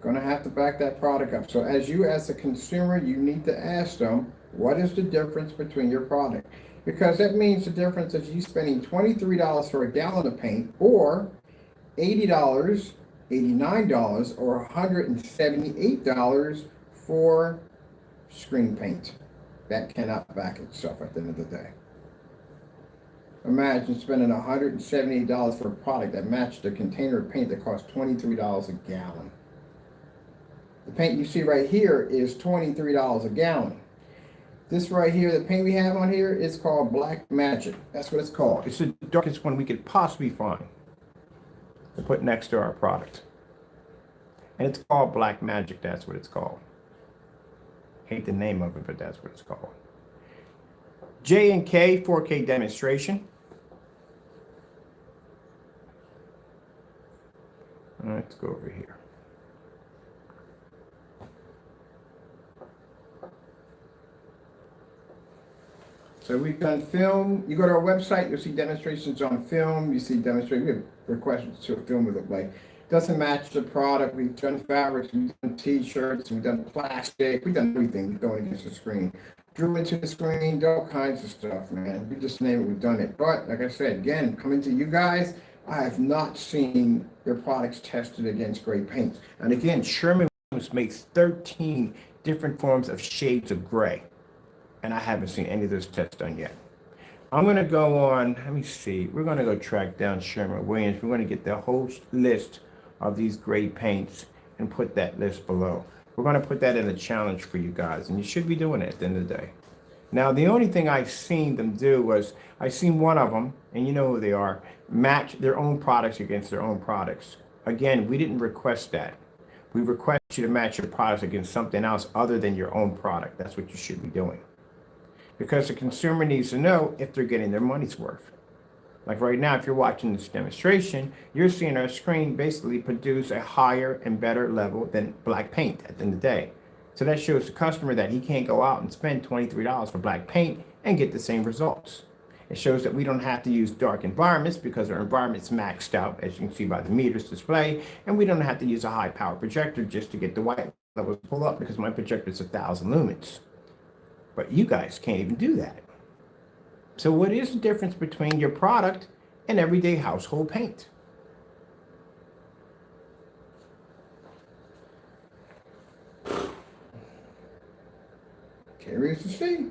Going to have to back that product up. So as a consumer, you need to ask them, what is the difference between your product? Because that means the difference is you spending $23 for a gallon of paint, or $80, $89, or $178 for screen paint. That cannot back itself at the end of the day. Imagine spending $178 for a product that matched a container of paint that costs $23 a gallon. The paint you see right here is $23 a gallon. This right here, the paint we have on here, is called Black Magic. That's what it's called. It's the darkest one we could possibly find to put next to our product. And it's called Black Magic. That's what it's called. Hate the name of it, but that's what it's called. J&K 4K demonstration. Let's go over here. So we've done film. You go to our website, you'll see demonstrations on film. You see demonstrations. We have requests to a film would look like. Doesn't match the product. We've done fabrics, we've done t-shirts, we've done plastic, we've done everything going against the screen. Drew into the screen, all kinds of stuff, man. You just name it, we've done it. But like I said, again, coming to you guys, I have not seen your products tested against gray paints. And again, Sherman makes 13 different forms of shades of gray. And I haven't seen any of those tests done yet. I'm going to go on, let me see. We're going to go track down Sherman-Williams. We're going to get the whole list of these gray paints and put that list below. We're going to put that in a challenge for you guys, and you should be doing it at the end of the day. Now, the only thing I've seen them do was, I seen one of them, and you know who they are, match their own products against their own products. Again, we didn't request that. We request you to match your products against something else other than your own product. That's what you should be doing. Because the consumer needs to know if they're getting their money's worth. Like right now, if you're watching this demonstration, you're seeing our screen basically produce a higher and better level than black paint at the end of the day. So that shows the customer that he can't go out and spend $23 for black paint and get the same results. It shows that we don't have to use dark environments because our environment's maxed out, as you can see by the meters display, and we don't have to use a high power projector just to get the white levels pulled up because my projector is 1,000 lumens. But you guys can't even do that. So what is the difference between your product and everyday household paint? Curious to see.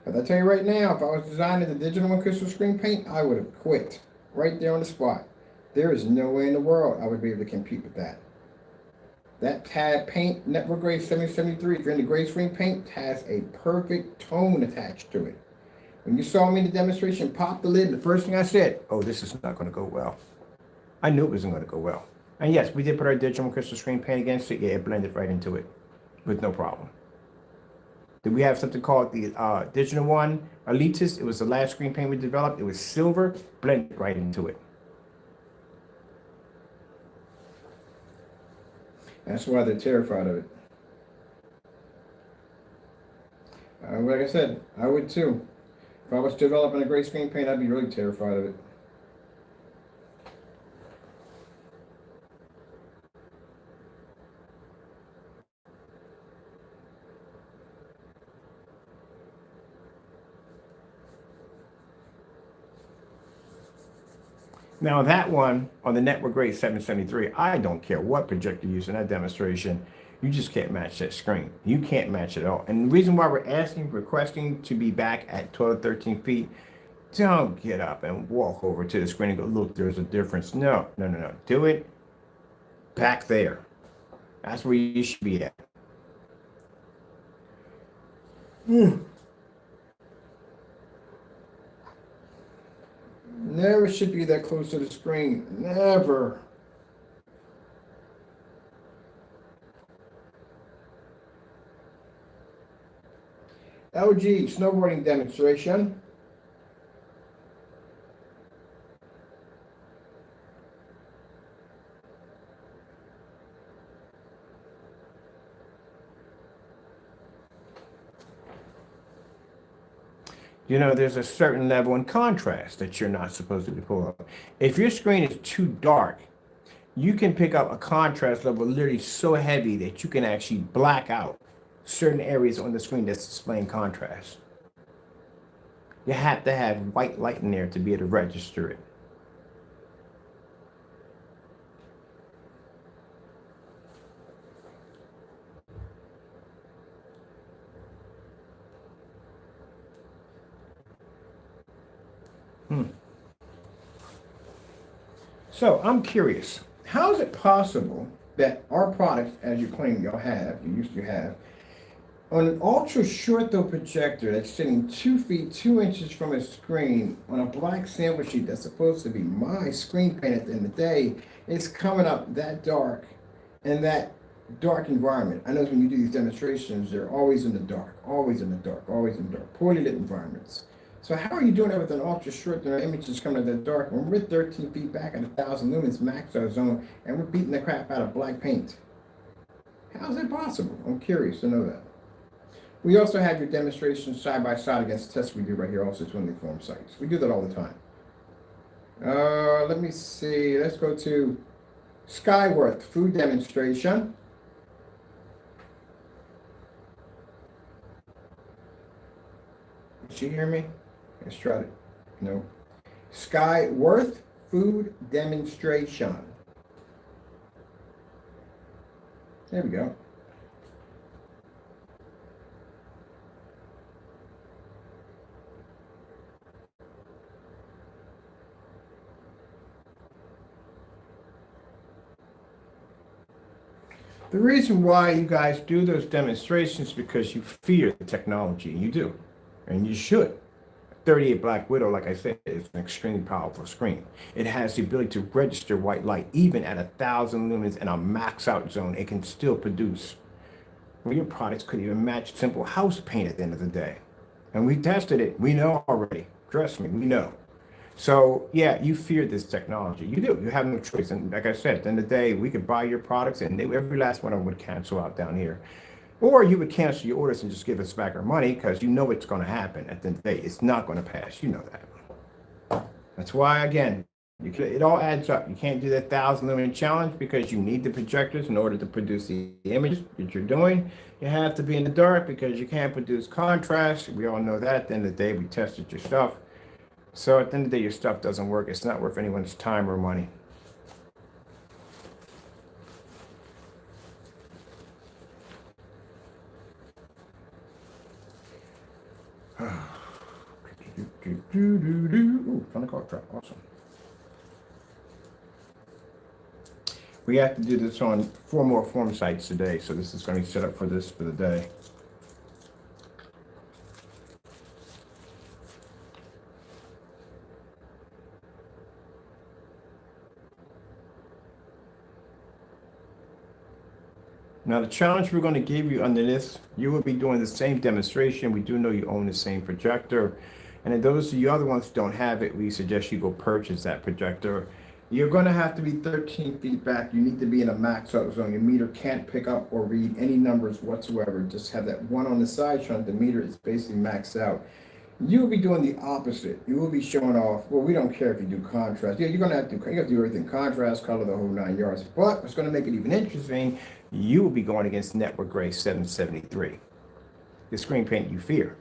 But I tell you right now, if I was designing the digital and crystal screen paint, I would have quit right there on the spot. There is no way in the world I would be able to compete with that. That TAD paint, Network Grade 773, if you're into gray screen paint, has a perfect tone attached to it. When you saw me in the demonstration, pop the lid, and the first thing I said, oh, this is not going to go well. I knew it wasn't going to go well. And yes, we did put our digital and crystal screen paint against it. Yeah, it blended right into it with no problem. Did we have something called the digital one, Elitis? It was the last screen paint we developed. It was silver, blended right into it. That's why they're terrified of it. Like I said, I would too. If I was developing a gray screen paint, I'd be really terrified of it. Now that one on the Network Grade 773, I don't care what projector you use in that demonstration, you just can't match that screen. You can't match it at all. And the reason why we're requesting to be back at 12, 13 feet, don't get up and walk over to the screen and go, look, there's a difference. No. Do it back there. That's where you should be at. Never should be that close to the screen. Never. LG snowboarding demonstration. You know, there's a certain level in contrast that you're not supposed to be pulling up. If your screen is too dark, you can pick up a contrast level literally so heavy that you can actually black out certain areas on the screen that's displaying contrast. You have to have white light in there to be able to register it. So I'm curious, how is it possible that our products, as you claim you used to have, on an ultra short though projector that's sitting 2 feet 2 inches from a screen on a black sample sheet that's supposed to be my screen paint at the end of the day, it's coming up that dark in that dark environment. I know when you do these demonstrations, they're always in the dark, always in the dark, always in the dark, poorly lit environments. So how are you doing it with an ultra short and our image is coming in the dark when we're 13 feet back at 1,000 lumens max zone and we're beating the crap out of black paint? How is that possible? I'm curious to know that. We also have your demonstrations side by side against tests we do right here, also twinly form sites. We do that all the time. Let me see. Let's go to Skyworth food demonstration. Did you hear me? Let's try it. No. Skyworth food demonstration. There we go. The reason why you guys do those demonstrations is because you fear the technology. You do. And you should. 38 Black Widow, like I said, is an extremely powerful screen. It has the ability to register white light. Even at 1,000 lumens in a max out zone, it can still produce. Well, your products could even match simple house paint at the end of the day. And we tested it. We know already. Trust me, we know. So yeah, you fear this technology. You do. You have no choice. And like I said, at the end of the day, we could buy your products and every last one of them would cancel out down here. Or you would cancel your orders and just give us back our money because you know it's going to happen at the end of the day. It's not going to pass. You know that. That's why, again, it all adds up. You can't do that 1,000 lumen challenge because you need the projectors in order to produce the images that you're doing. You have to be in the dark because you can't produce contrast. We all know that. At the end of the day, we tested your stuff. So at the end of the day, your stuff doesn't work. It's not worth anyone's time or money. Ooh, fun call trap. Awesome. We have to do this on 4 more form sites today, so this is going to be set up for this for the day. Now the challenge we're going to give you under this, you will be doing the same demonstration. We do know you own the same projector. And then those of the other ones who don't have it, we suggest you go purchase that projector. You're going to have to be 13 feet back. You need to be in a max out zone. Your meter can't pick up or read any numbers whatsoever. Just have that one on the side showing the meter is basically maxed out. You will be doing the opposite. You will be showing off, well, we don't care if you do contrast. Yeah, you're going to have to do everything, contrast, color, the whole 9 yards. But what's going to make it even interesting, you will be going against Network Gray 773, the screen paint you fear.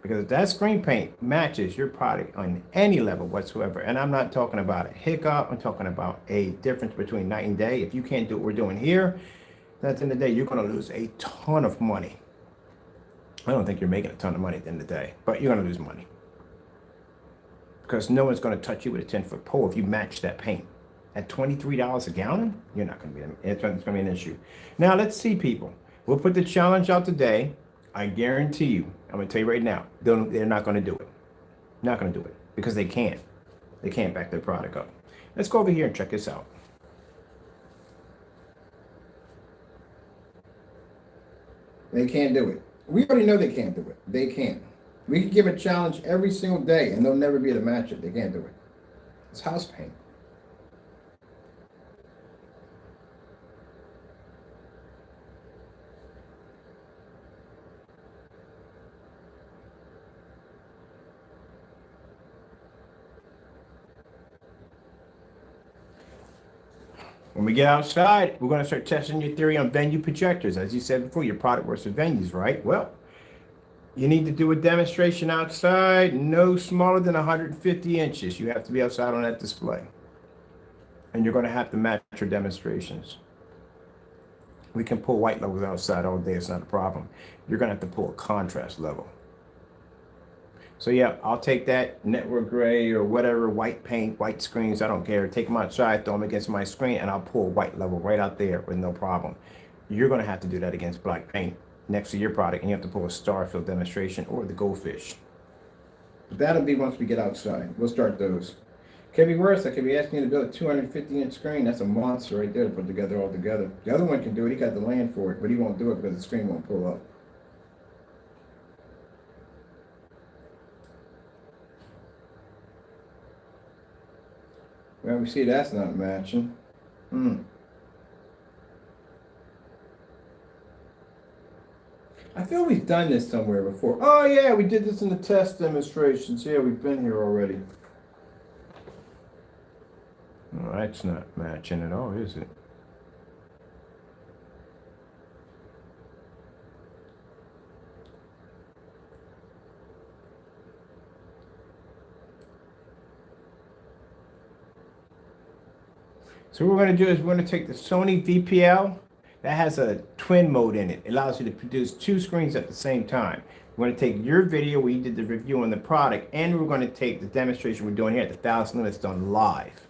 Because if that screen paint matches your product on any level whatsoever, and I'm not talking about a hiccup, I'm talking about a difference between night and day. If you can't do what we're doing here, at the end of the day, you're going to lose a ton of money. I don't think you're making a ton of money at the end of the day, but you're going to lose money. Because no one's going to touch you with a 10-foot pole if you match that paint. At $23 a gallon, you're not going to be, it's going to be an issue. Now, let's see, people. We'll put the challenge out today. I guarantee you, I'm going to tell you right now, they're not going to do it. Not going to do it because they can't. They can't back their product up. Let's go over here and check this out. They can't do it. We already know they can't do it. They can't. We can give a challenge every single day and they'll never be able to match it. They can't do it. It's house paint. When we get outside, we're going to start testing your theory on venue projectors. As you said before, your product works with venues, right? Well, you need to do a demonstration outside, no smaller than 150 inches. You have to be outside on that display. And you're going to have to match your demonstrations. We can pull white levels outside all day. It's not a problem. You're going to have to pull a contrast level. So yeah, I'll take that network gray or whatever, white paint, white screens, I don't care. Take them outside, throw them against my screen, and I'll pull white level right out there with no problem. You're going to have to do that against black paint next to your product, and you have to pull a Starfield demonstration or the goldfish. But that'll be once we get outside. We'll start those. Could be worse. I could be asking you to build a 250-inch screen. That's a monster right there to put together all together. The other one can do it. He got the land for it, but he won't do it because the screen won't pull up. Well, we see that's not matching. I feel we've done this somewhere before. Oh yeah, we did this in the test demonstrations. Yeah, we've been here already. Oh, that's not matching at all, is it? So what we're going to do is we're going to take the Sony VPL that has a twin mode in it. It allows you to produce two screens at the same time. We're going to take your video where you did the review on the product, and we're going to take the demonstration we're doing here at the 1,000 Lumens done live.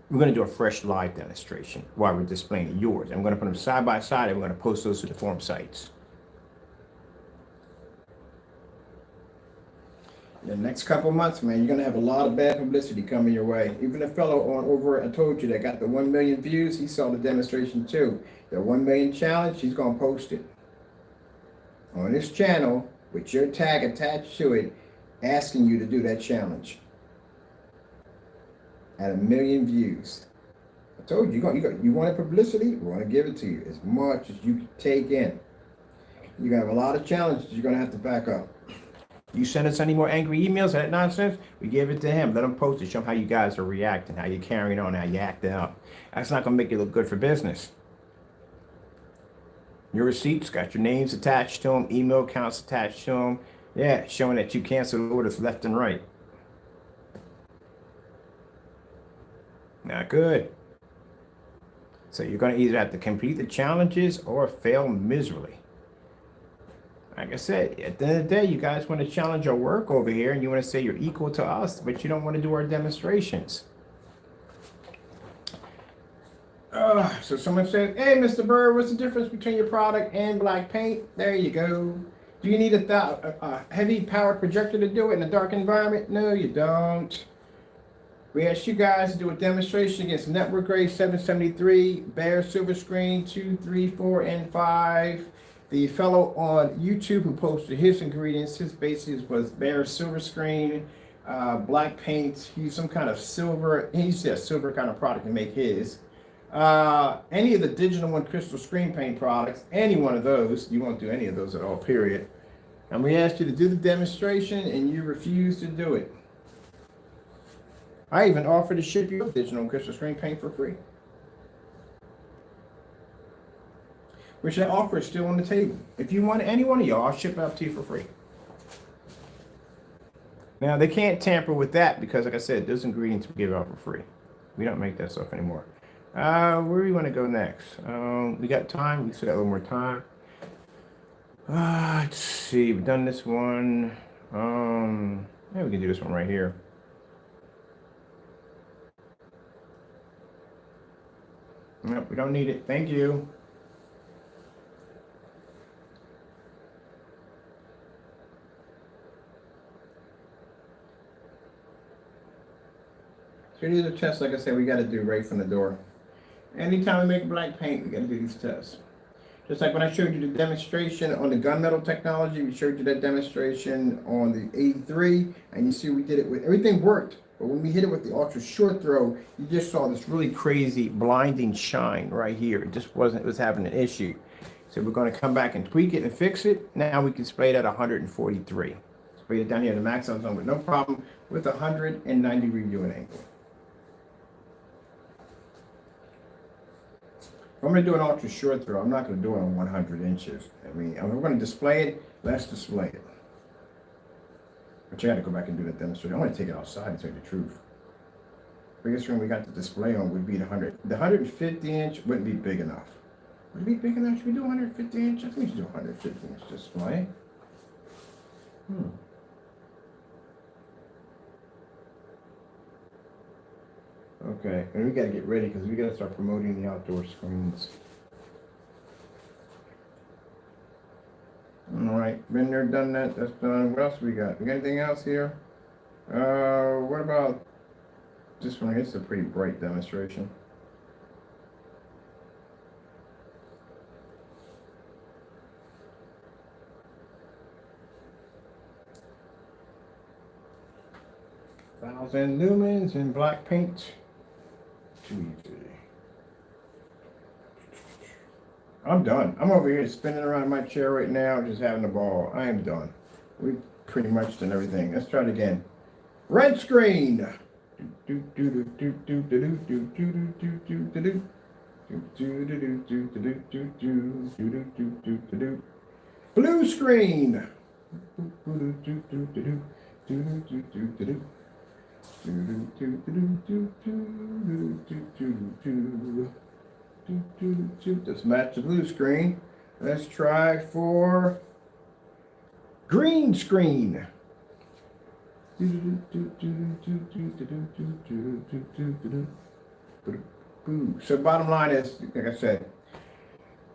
We're going to do a fresh live demonstration while we're displaying yours. I'm going to put them side by side, and we're going to post those to the forum sites. In the next couple of months, man, you're going to have a lot of bad publicity coming your way. Even a fellow on over, I told you, that got the 1 million views, he saw the demonstration too. The 1 million challenge, he's going to post it on his channel with your tag attached to it, asking you to do that challenge at 1 million views. I told you, you want publicity, we want to give it to you as much as you can take in. You're going to have a lot of challenges you're going to have to back up. You send us any more angry emails, that nonsense, we give it to him. Let him post it, show him how you guys are reacting, how you're carrying on, how you're acting up. That's not going to make you look good for business. Your receipts got your names attached to them, email accounts attached to them. Yeah, showing that you canceled orders left and right. Not good. So you're going to either have to complete the challenges or fail miserably. Like I said, at the end of the day, you guys want to challenge our work over here, and you want to say you're equal to us, but you don't want to do our demonstrations. So someone said, hey, Mr. Bird, what's the difference between your product and black paint? There you go. Do you need a heavy powered projector to do it in a dark environment? No, you don't. We asked you guys to do a demonstration against network grade 773, bare silver screen 2, 3, 4, and 5. The fellow on YouTube who posted his ingredients, his basis was bare silver screen, black paint. He used some kind of silver, he used a silver kind of product to make his. Any of the Digital One crystal screen paint products, any one of those, you won't do any of those at all, period. And we asked you to do the demonstration and you refused to do it. I even offered to ship you Digital One crystal screen paint for free. Which that offer is still on the table. If you want any one of y'all, I'll ship it out to you for free. Now, they can't tamper with that because, like I said, those ingredients we give out for free. We don't make that stuff anymore. Where do we want to go next? We got time. We still got a little more time. Let's see. We've done this one. Yeah, we can do this one right here. Nope, we don't need it. Thank you. So these are tests, like I said, we got to do right from the door. Anytime we make black paint, we got to do these tests. Just like when I showed you the demonstration on the gunmetal technology, we showed you that demonstration on the 83, and you see we did it with, everything worked. But when we hit it with the ultra short throw, you just saw this really crazy blinding shine right here. It just wasn't, it was having an issue. So we're going to come back and tweak it and fix it. Now we can spray it at 143. Spray it down here in the maximum zone with no problem with 190 viewing angle. If I'm going to do an ultra short throw, I'm not going to do it on 100 inches. I mean, if we're going to display it, let's display it. But you got to go back and do that demonstration. I want to take it outside and tell you the truth. Biggest room we got the display on would be the 100. The 150 inch wouldn't be big enough. Would it be big enough? Should we do 150 inch? I think we should do 150 inch display. Okay, and we got to get ready because we got to start promoting the outdoor screens. All right, been there, done that. That's done. What else we got? We got anything else here? What about this one? It's a pretty bright demonstration. 1,000 lumens in black paint. Too easy. I'm done. I'm over here spinning around in my chair right now, just having a ball. I am done. We've pretty much done everything. Let's try it again. Red screen. Blue screen. Let's match the blue screen. Let's try for green screen. So bottom line is, like I said,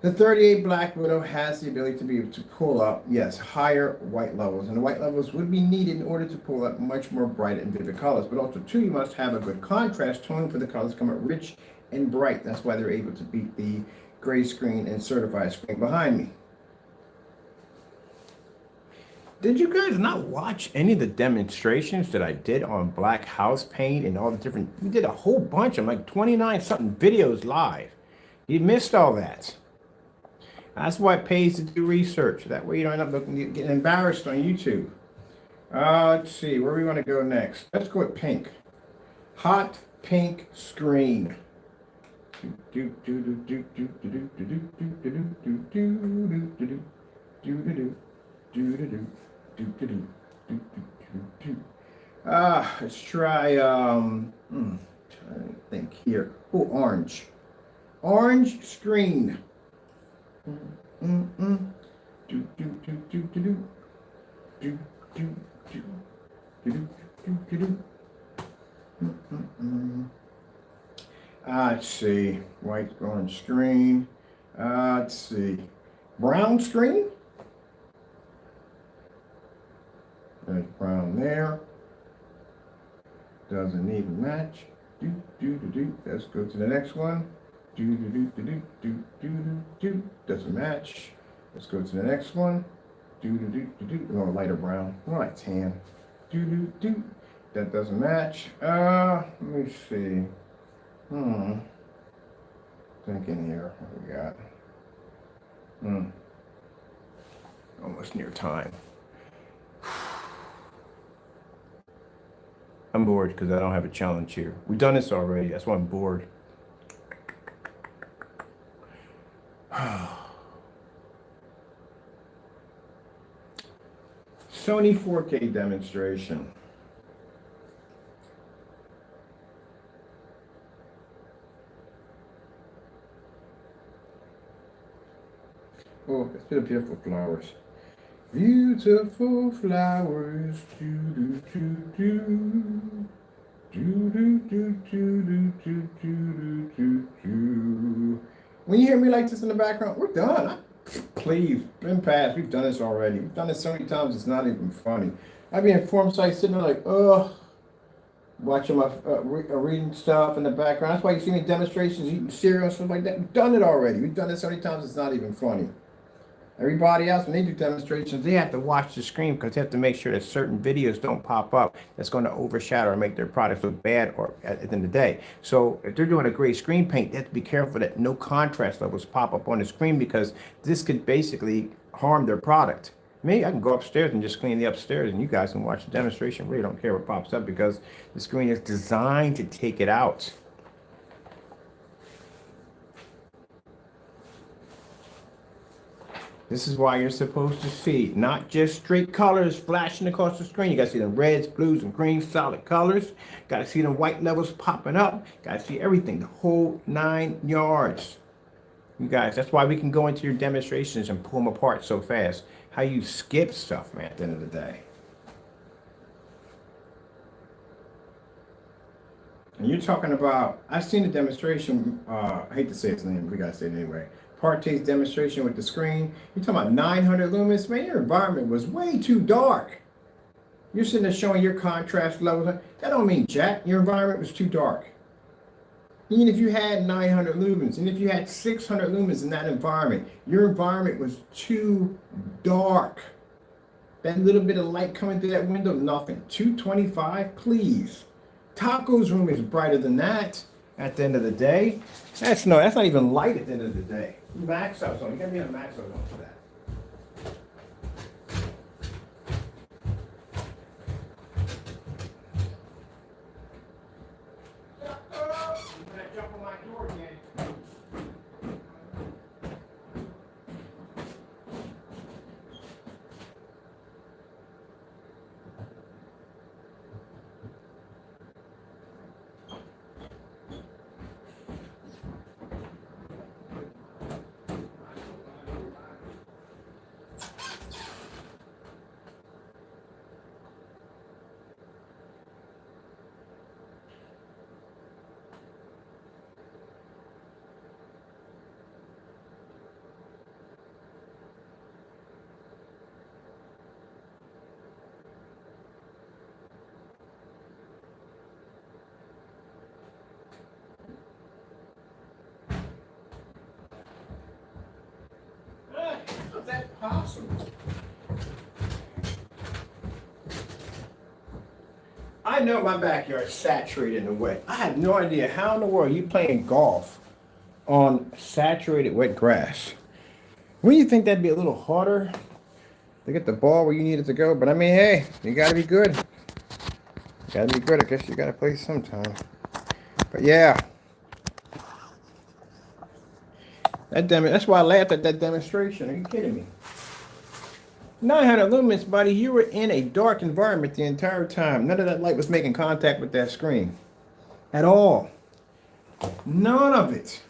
the 38 Black Widow has the ability to be able to pull up, yes, higher white levels. And the white levels would be needed in order to pull up much more bright and vivid colors. But also, too, you must have a good contrast tone for the colors to come out rich and bright. That's why they're able to beat the gray screen and certified screen behind me. Did you guys not watch any of the demonstrations that I did on black house paint and all the different, we did a whole bunch of them, like 29 something videos live. You missed all that. That's why it pays to do research. That way you don't end up getting embarrassed on YouTube. Let's see, where we want to go next. Let's go with pink. Hot pink screen. Let's try, trying to think here. Oh, orange. Orange screen. Let's see. White orange screen. Let's see. Brown screen. There's brown there. Doesn't even match. Let's go to the next one. Doesn't match. Let's go to the next one. Oh, lighter brown. All right, tan. That doesn't match. Let me see. Thinking here. What we got? Almost near time. I'm bored because I don't have a challenge here. We've done this already. That's why I'm bored. Sony 4K demonstration. Oh, it's been beautiful flowers. Beautiful flowers. When you hear me like this in the background, we're done. Please, been past. We've done this already. We've done this so many times, it's not even funny. I'd be in form site sitting there like, watching my reading stuff in the background. That's why you see me demonstrations, eating cereal and stuff like that. We've done it already. We've done this so many times, it's not even funny. Everybody else, when they do demonstrations, they have to watch the screen because they have to make sure that certain videos don't pop up that's going to overshadow or make their products look bad or at the end of the day. So if they're doing a gray screen paint, they have to be careful that no contrast levels pop up on the screen because this could basically harm their product. Maybe I can go upstairs and just clean the upstairs and you guys can watch the demonstration. Really don't care what pops up because the screen is designed to take it out. This is why you're supposed to see not just straight colors flashing across the screen. You got to see the reds, blues, and greens, solid colors. Got to see the white levels popping up. Got to see everything, the whole 9 yards. You guys, that's why we can go into your demonstrations and pull them apart so fast. How you skip stuff, man, at the end of the day. And you're talking about, I've seen a demonstration, I hate to say its name, but we got to say it anyway. Parte's demonstration with the screen. You're talking about 900 lumens. Man, your environment was way too dark. You're sitting there showing your contrast levels. That don't mean jack. Your environment was too dark. Even if you had 900 lumens, and if you had 600 lumens in that environment, your environment was too dark. That little bit of light coming through that window, nothing. 225, please. Taco's room is brighter than that at the end of the day. That's not even light at the end of the day. Max out zone. You gotta be in a max out zone for that. Jump on my door again. How's that possible? I know my backyard's saturated and wet. I have no idea how in the world you playing golf on saturated wet grass. Wouldn't you think that'd be a little harder to get the ball where you need it to go? But I mean, hey, you gotta be good. You gotta be good. I guess you gotta play sometime. But yeah. That's why I laughed at that demonstration. Are you kidding me? 900 lumens, buddy. You were in a dark environment the entire time. None of that light was making contact with that screen. At all. None of it.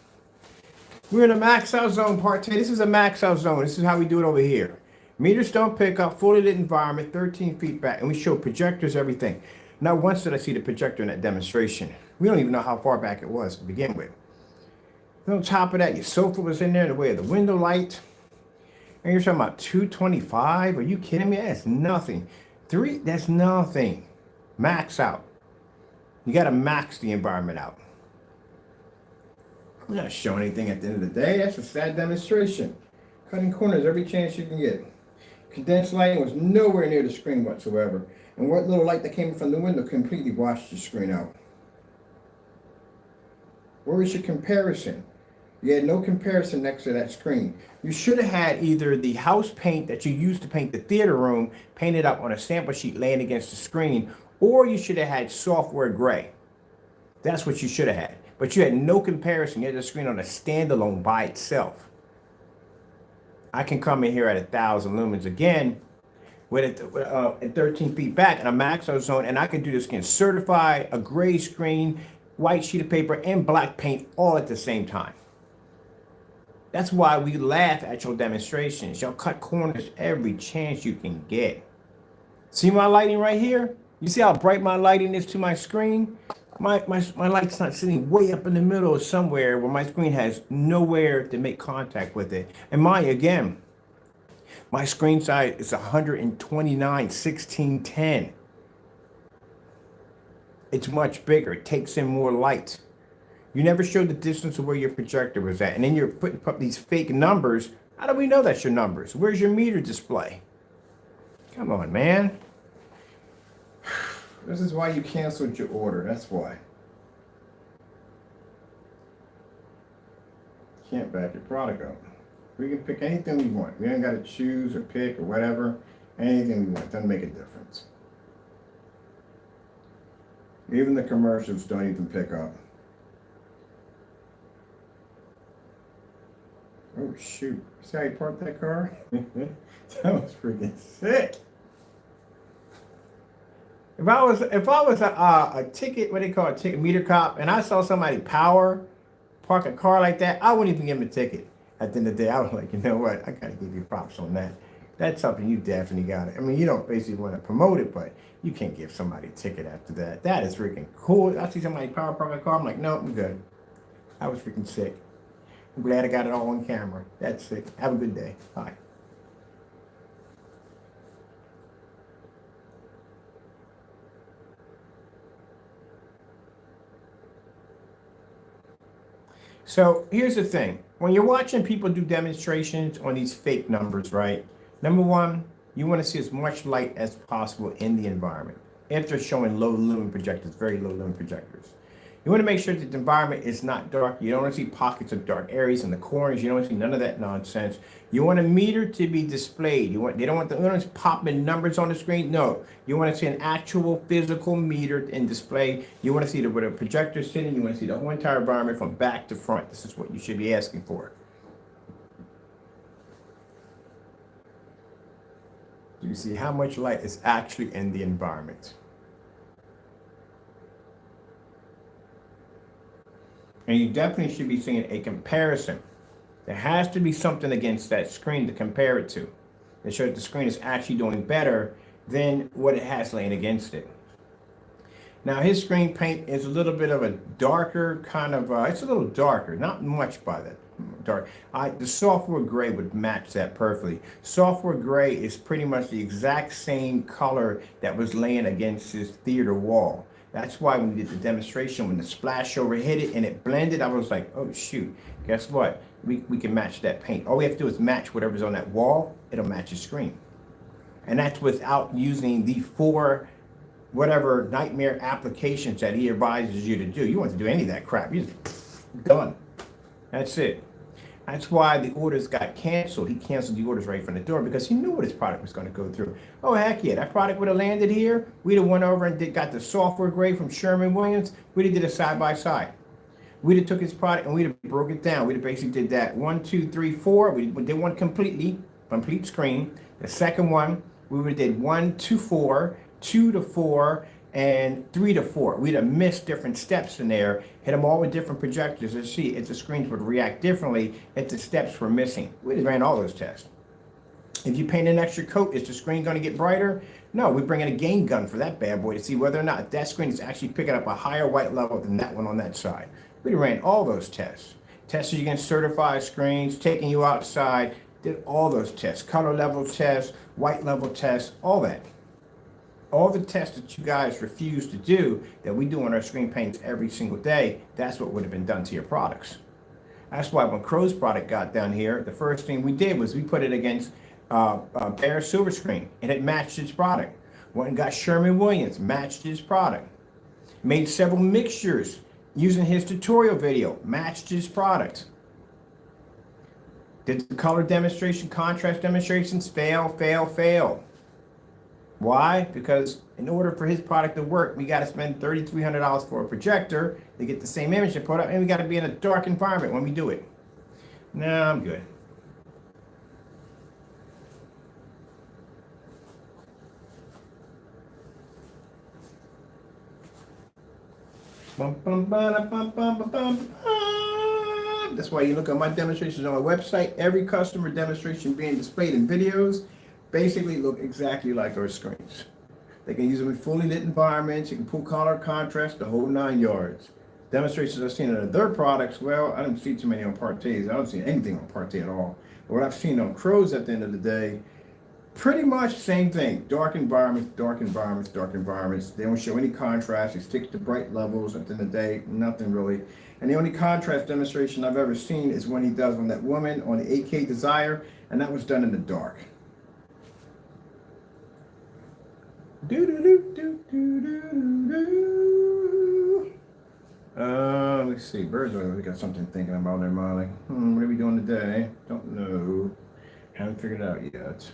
We're in a max out zone part 10. This is a max out zone. This is how we do it over here. Meters don't pick up, fully lit environment, 13 feet back. And we show projectors, everything. Not once did I see the projector in that demonstration. We don't even know how far back it was to begin with. On top of that, your sofa was in there in the way of the window light. And you're talking about 225? Are you kidding me? That's nothing. That's nothing. Max out. You got to max the environment out. I'm not showing anything at the end of the day. That's a sad demonstration. Cutting corners every chance you can get. Condensed lighting was nowhere near the screen whatsoever. And what little light that came from the window completely washed the screen out. Where was your comparison? You had no comparison next to that screen. You should have had either the house paint that you used to paint the theater room painted up on a sample sheet laying against the screen, or you should have had software gray. That's what you should have had. But you had no comparison. You had the screen on a standalone by itself. I can come in here at 1,000 lumens again with it at 13 feet back in a max out zone, and I can do this again. Certify, a gray screen, white sheet of paper, and black paint all at the same time. That's why we laugh at your demonstrations. Y'all cut corners every chance you can get. See my lighting right here? You see how bright my lighting is to my screen? My light's not sitting way up in the middle somewhere where my screen has nowhere to make contact with it. And again, my screen size is 129/1610. It's much bigger. It takes in more light. You never showed the distance of where your projector was at. And then you're putting up these fake numbers. How do we know that's your numbers? Where's your meter display? Come on, man. This is why you canceled your order. That's why. Can't back your product up. We can pick anything we want. We ain't got to choose or pick or whatever. Anything we want. Doesn't make a difference. Even the commercials don't even pick up. Oh shoot! See how you parked that car? That was freaking sick. If I was a ticket, what they call a ticket meter cop, and I saw somebody park a car like that, I wouldn't even give them a ticket. At the end of the day, I was like, you know what? I gotta give you props on that. That's something you definitely got. I mean, you don't basically want to promote it, but you can't give somebody a ticket after that. That is freaking cool. I see somebody park a car, I'm like, no, I'm good. I was freaking sick. I'm glad I got it all on camera. That's sick. Have a good day. Bye. So here's the thing. When you're watching people do demonstrations on these fake numbers, right? Number one, you want to see as much light as possible in the environment. If they're showing low lumen projectors, very low lumen projectors. You want to make sure that the environment is not dark. You don't want to see pockets of dark areas in the corners. You don't want to see none of that nonsense. You want a meter to be displayed. They don't want the popping numbers on the screen. No, you want to see an actual physical meter in display. You want to see where the projector is sitting. You want to see the whole entire environment from back to front. This is what you should be asking for. You see how much light is actually in the environment. And you definitely should be seeing a comparison. There has to be something against that screen to compare it to show that the screen is actually doing better than what it has laying against it. Now his screen paint is a little bit of a darker kind of, it's a little darker, not much by that dark. The software gray would match that perfectly. Software gray is pretty much the exact same color that was laying against his theater wall. That's why when we did the demonstration, when the splash over hit it and it blended, I was like, oh shoot, guess what? We can match that paint. All we have to do is match whatever's on that wall, it'll match the screen. And that's without using the 4 whatever nightmare applications that he advises you to do. You don't want to do any of that crap. You just done. That's it. That's why the orders got canceled. He canceled the orders right from the door because he knew what his product was going to go through. Oh, heck yeah. That product would have landed here. We'd have went over and got the software grade from Sherwin-Williams. We'd have did it side by side. We'd have took his product and we'd have broke it down. We'd have basically did that 1, 2, 3, 4. We did one complete screen. The second one, we would have did 1 to 4, 2 to 4, and 3 to 4. We'd have missed different steps in there, hit them all with different projectors to see if the screens would react differently if the steps were missing. We just ran all those tests. If you paint an extra coat, is the screen going to get brighter? No, we bring in a gain gun for that bad boy to see whether or not that screen is actually picking up a higher white level than that one on that side. We ran all those tests. Tested you against certified screens, taking you outside, did all those tests. Color level tests, white level tests, all that. All the tests that you guys refuse to do that we do on our screen paints every single day, that's what would have been done to your products. That's why when Crow's product got down here, the first thing we did was we put it against Bear Silver Screen, and it matched his product. Went and got Sherwin-Williams, matched his product. Made several mixtures using his tutorial video, matched his product. Did the color demonstration, contrast demonstrations, fail. Why? Because in order for his product to work, we got to spend $3,300 for a projector to get the same image to put up, and we got to be in a dark environment when we do it. No, I'm good. That's why you look at my demonstrations on my website. Every customer demonstration being displayed in videos basically look exactly like our screens. They can use them in fully lit environments. You can pull color, contrast, the whole 9 yards. Demonstrations I've seen in their products, well, I don't see too many on Partés. I don't see anything on Parté at all. But what I've seen on Crow's at the end of the day, pretty much same thing. Dark environments, dark environments, dark environments. They don't show any contrast. They stick to bright levels. At the end of the day, nothing really. And the only contrast demonstration I've ever seen is when he does on that woman on the 8K Desire, and that was done in the dark. Let's see. Birds, we got something thinking about there, Molly. What are we doing today? Don't know. Haven't figured it out yet.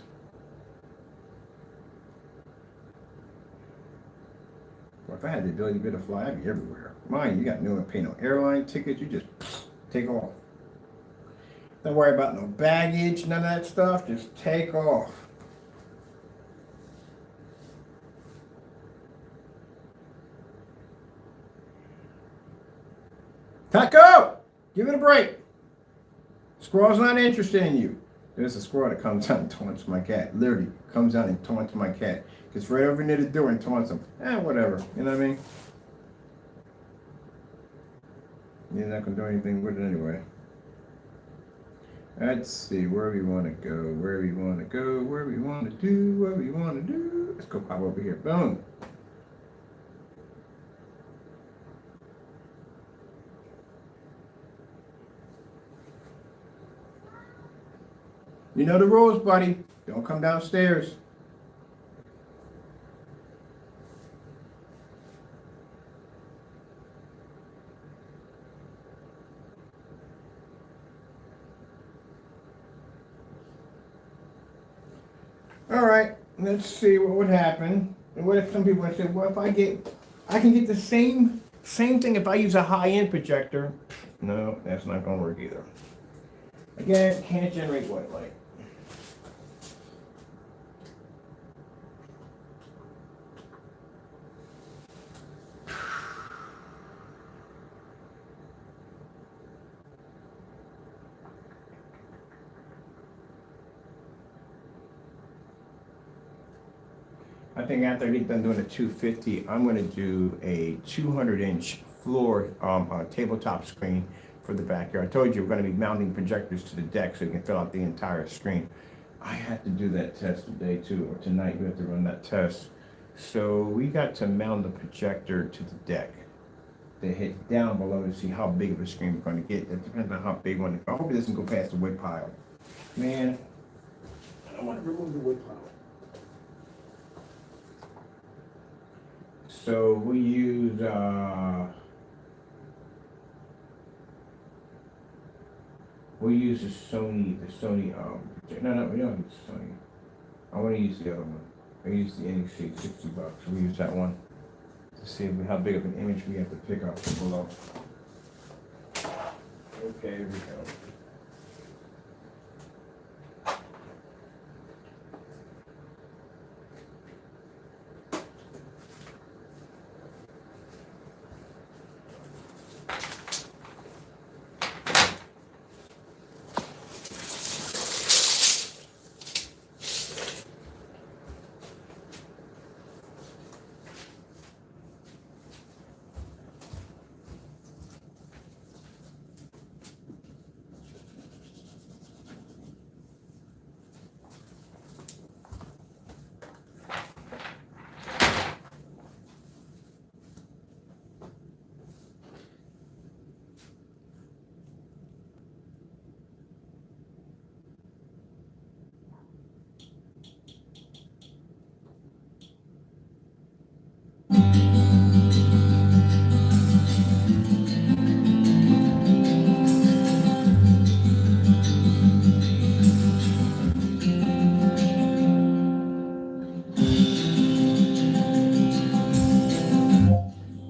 Well, if I had the ability to fly, I'd be everywhere. Mine, you got no pay no airline tickets. You just take off. Don't worry about no baggage, none of that stuff. Just take off. Taco! Give it a break. Squirrel's not interested in you. There's a squirrel that comes out and taunts my cat. Literally comes out and taunts my cat. Gets right over near the door and taunts him. Whatever. You know what I mean? You're not going to do anything with it anyway. Let's see where we want to go. Where we want to go. Where we want to do. What we want to do. Let's go pop over here. Boom. You know the rules, buddy. Don't come downstairs. All right, let's see what would happen. And what if some people would say, well, if I can get the same thing if I use a high-end projector. No, that's not gonna work either. Again, can't generate white light. I think after I get done doing a 250, I'm going to do a 200-inch floor tabletop screen for the backyard. I told you we're going to be mounting projectors to the deck so you can fill out the entire screen. I had to do that test today too, or tonight we have to run that test. So we got to mount the projector to the deck. They hit down below to see how big of a screen we're going to get. It depends on how big one. I hope it doesn't go past the wood pile. Man, I want to remove the wood pile. So we use the Sony no, we don't use Sony. I want to use the other one. I use the NEC, $60. We use that one to see how big of an image we have to pick up from below. Okay, here we go.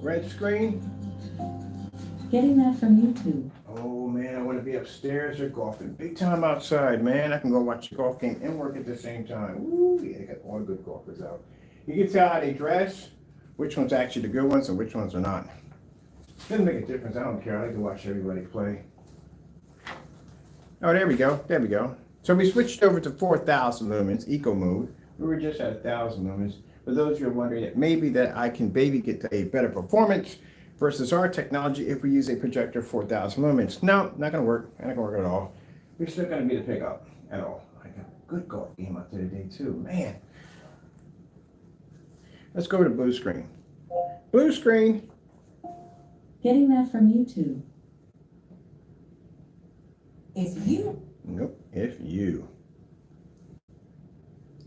Red screen.
Getting that from YouTube.
Oh man, I want to be upstairs or golfing. Big time outside, man. I can go watch the golf game and work at the same time. Ooh, yeah, they got all the good golfers out. You can tell how they dress, which one's actually the good ones and which ones are not. Doesn't make a difference. I don't care. I like to watch everybody play. Oh, there we go. There we go. So we switched over to 4,000 lumens, eco mode. We were just at 1,000 lumens. For those who are wondering that maybe that I can maybe get a better performance versus our technology if we use a projector 4,000 lumens. No, not gonna work. Not gonna work at all. We're still gonna be the pickup at all. I got a good golf game out there today too, man. Let's go to blue screen. Blue screen.
Getting that from YouTube.
Nope, if you.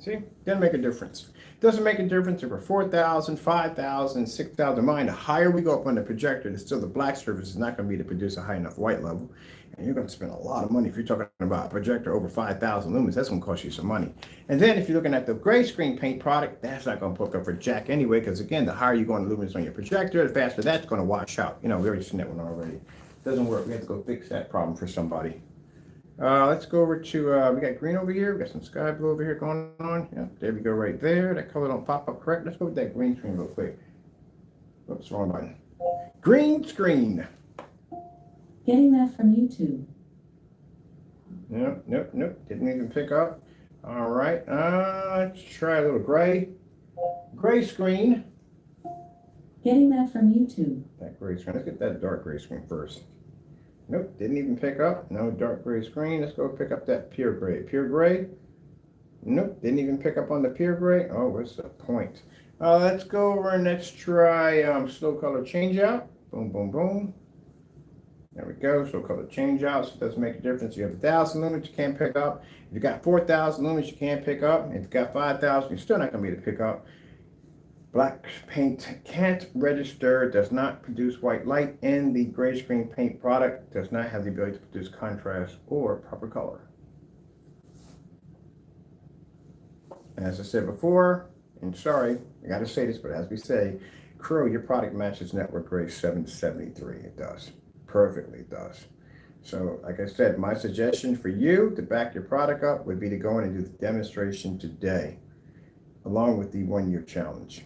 See, doesn't make a difference. Doesn't make a difference if we're 4,000, 5,000, 6,000. Mind, the higher we go up on the projector, still the black surface is not going to be to produce a high enough white level. And you're going to spend a lot of money if you're talking about a projector over 5,000 lumens. That's going to cost you some money. And then if you're looking at the gray screen paint product, that's not going to hook up for jack anyway, because again, the higher you go on the lumens on your projector, the faster that's going to wash out. You know, we already seen that one already. Doesn't work. We have to go fix that problem for somebody. Let's go over to, we got green over here, we got some sky blue over here going on. Yeah, there we go right there. That color don't pop up correct. Let's go with that green screen real quick. Oops, wrong button. Green screen.
Getting that from YouTube.
Nope, nope, nope. Didn't even pick up. All right, let's try a little gray. Gray screen.
Getting that from YouTube.
That gray screen. Let's get that dark gray screen first. Nope, didn't even pick up. No dark gray screen. Let's go pick up that pure gray. Pure gray. Nope, didn't even pick up on the pure gray. Oh, what's the point? Let's go over and let's try slow color change out. Boom, boom, boom. There we go. Slow color change out. So it doesn't make a difference. You have 1,000 lumens, you can't pick up. If you got 4,000 lumens, you can't pick up. If you got 5,000, you're still not going to be able to pick up. Black paint can't register, does not produce white light, and the gray screen paint product does not have the ability to produce contrast or proper color. As I said before, and sorry, I got to say this, but as we say, Crow, your product matches network grade 773. It does. Perfectly does. So, like I said, my suggestion for you to back your product up would be to go in and do the demonstration today, along with the 1-year challenge.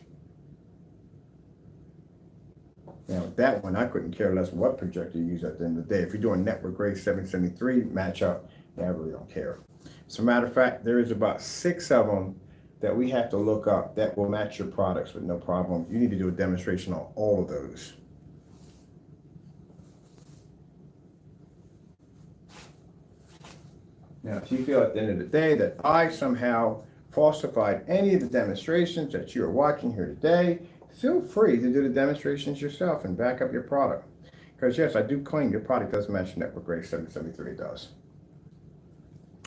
Now, with that one, I couldn't care less what projector you use at the end of the day. If you're doing network grade 773 matchup, I really don't care. As a matter of fact, there is about 6 of them that we have to look up that will match your products with no problem. You need to do a demonstration on all of those. Now, if you feel at the end of the day that I somehow falsified any of the demonstrations that you are watching here today, feel free to do the demonstrations yourself and back up your product. Because yes, I do claim your product does match network grade 773. It does.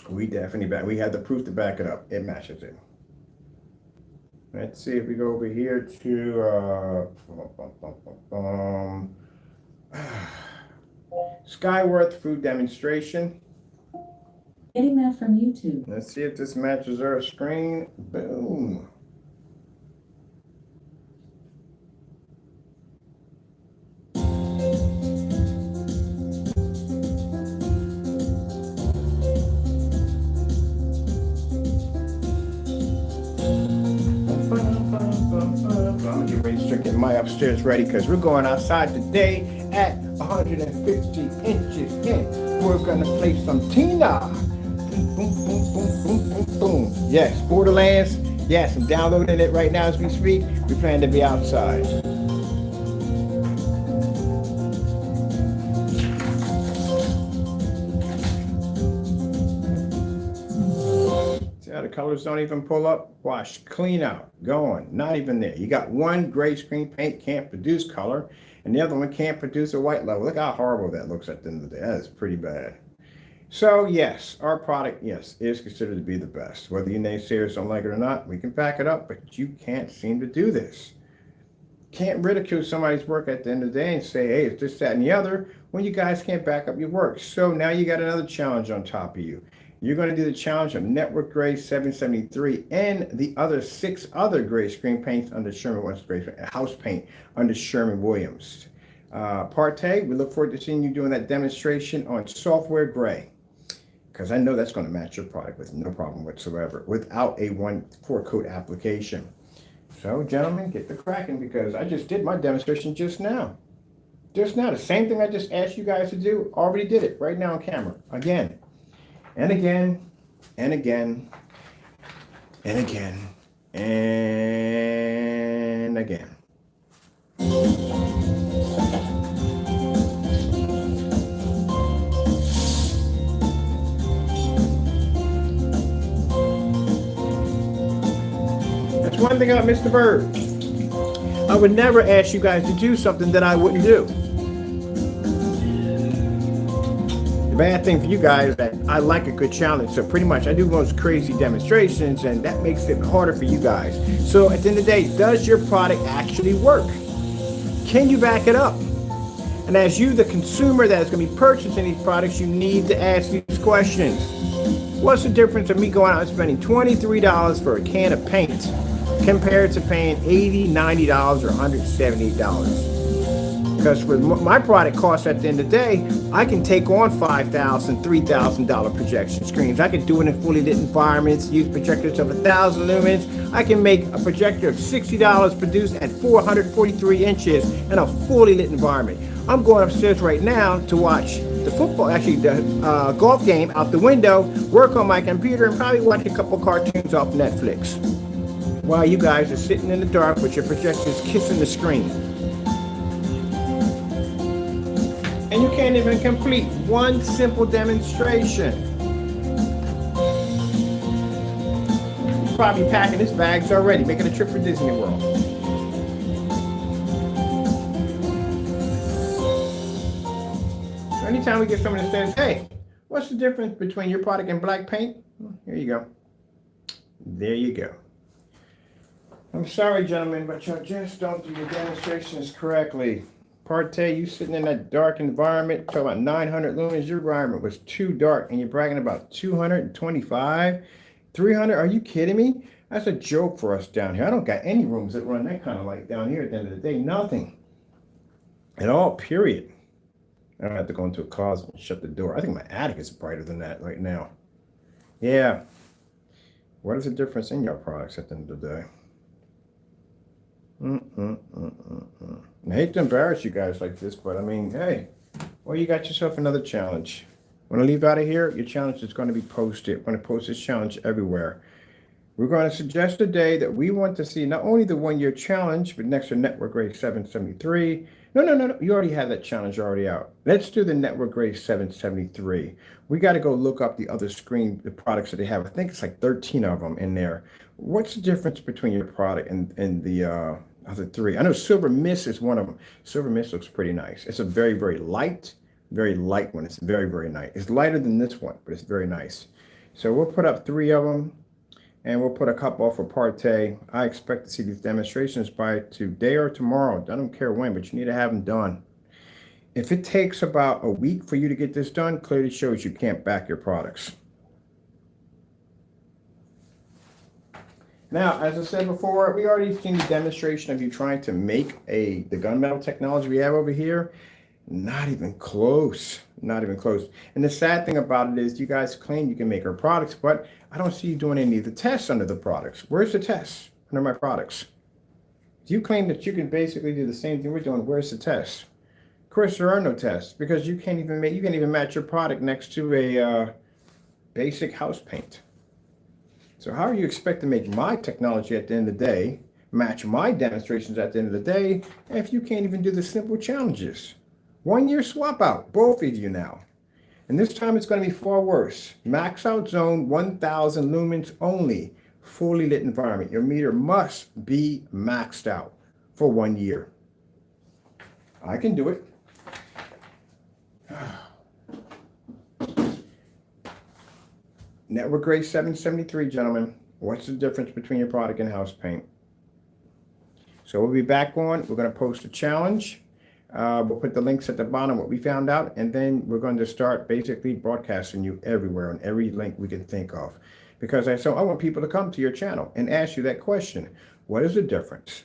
We definitely we had the proof to back it up. It matches it. Let's see if we go over here to Skyworth food demonstration.
Getting that from YouTube.
Let's see if this matches our screen. Boom. I'm getting ready to start getting my upstairs ready because we're going outside today at 150 inches in. We're going to play some Tina. Boom, boom, boom, boom, boom, boom, boom. Yes, Borderlands. Yes, I'm downloading it right now as we speak. We plan to be outside. See how the colors don't even pull up? Wash, clean out, going, not even there. You got one gray screen paint, can't produce color, and the other one can't produce a white level. Look how horrible that looks at the end of the day. That is pretty bad. So yes, our product, yes, is considered to be the best. Whether you naysayers don't like it or not, we can back it up, but you can't seem to do this. Can't ridicule somebody's work at the end of the day and say, hey, it's this, that, and the other, when you guys can't back up your work. So now you got another challenge on top of you. You're going to do the challenge of network grade 773 and the other 6 other gray screen paints under Sherman house paint under Sherman-Williams. Part A, we look forward to seeing you doing that demonstration on software gray, because I know that's going to match your product with no problem whatsoever without a 4-coat application. So, gentlemen, get the cracking, because I just did my demonstration just now. Just now, the same thing I just asked you guys to do, already did it right now on camera. Again, and again, and again, and again, and again. That's one thing about Mr. Bird. I would never ask you guys to do something that I wouldn't do. The bad thing for you guys is that I like a good challenge, so pretty much I do those crazy demonstrations, and that makes it harder for you guys. So at the end of the day, does your product actually work? Can you back it up? And as you, the consumer that is going to be purchasing these products, you need to ask these questions. What's the difference of me going out and spending $23 for a can of paint compared to paying $80, $90, or $178? Because for my product cost at the end of the day, I can take on $5,000, $3,000 projection screens. I can do it in fully lit environments, use projectors of 1,000 lumens. I can make a projector of $60 produced at 443 inches in a fully lit environment. I'm going upstairs right now to watch the football, actually the golf game out the window, work on my computer, and probably watch a couple cartoons off Netflix, while you guys are sitting in the dark with your projectors kissing the screen. And you can't even complete one simple demonstration. He's probably packing his bags already, making a trip for Disney World. So anytime we get someone that says, hey, what's the difference between your product and black paint? Well, here you go. There you go. I'm sorry, gentlemen, but y'all just don't do your demonstrations correctly. Part A, you sitting in that dark environment, talking about 900 lumens, your environment was too dark, and you're bragging about 225. $300? Are you kidding me? That's a joke for us down here. I don't got any rooms that run that kind of light down here at the end of the day. Nothing at all, period. I don't have to go into a closet and shut the door. I think my attic is brighter than that right now. Yeah. What is the difference in your products at the end of the day? I hate to embarrass you guys like this, but I mean, hey, well, you got yourself another challenge. When I leave out of here, your challenge is going to be posted. We're going to post this challenge everywhere. We're going to suggest a day that we want to see not only the 1-year challenge, but next to network grade 773. No. You already have that challenge already out. Let's do the network grade 773. We got to go look up the other screen, the products that they have. I think it's like 13 of them in there. What's the difference between your product and the other three? I know Silver Mist is one of them. Silver Mist looks pretty nice. It's a very, very light one. It's very, very nice. It's lighter than this one, but it's very nice. So we'll put up 3 of them. And we'll put a couple off for Partey. I expect to see these demonstrations by today or tomorrow. I don't care when, but you need to have them done. If it takes about a week for you to get this done, clearly shows you can't back your products. Now, as I said before, we already seen the demonstration of you trying to make the gunmetal technology we have over here. Not even close. Not even close. And the sad thing about it is you guys claim you can make our products, but I don't see you doing any of the tests under the products. Where's the tests under my products? You claim that you can basically do the same thing we're doing. Where's the test? Of course, there are no tests because you can't even match your product next to a basic house paint. So how are you expect to make my technology at the end of the day, match my demonstrations at the end of the day, if you can't even do the simple challenges? 1-year swap out, both of you now. And this time it's going to be far worse. Max out zone, 1,000 lumens only, fully lit environment. Your meter must be maxed out for 1 year. I can do it. Network grade 773, gentlemen. What's the difference between your product and house paint? So we'll be back on. We're going to post a challenge. We'll put the links at the bottom, what we found out, and then we're going to start basically broadcasting you everywhere on every link we can think of. Because I want people to come to your channel and ask you that question. What is the difference?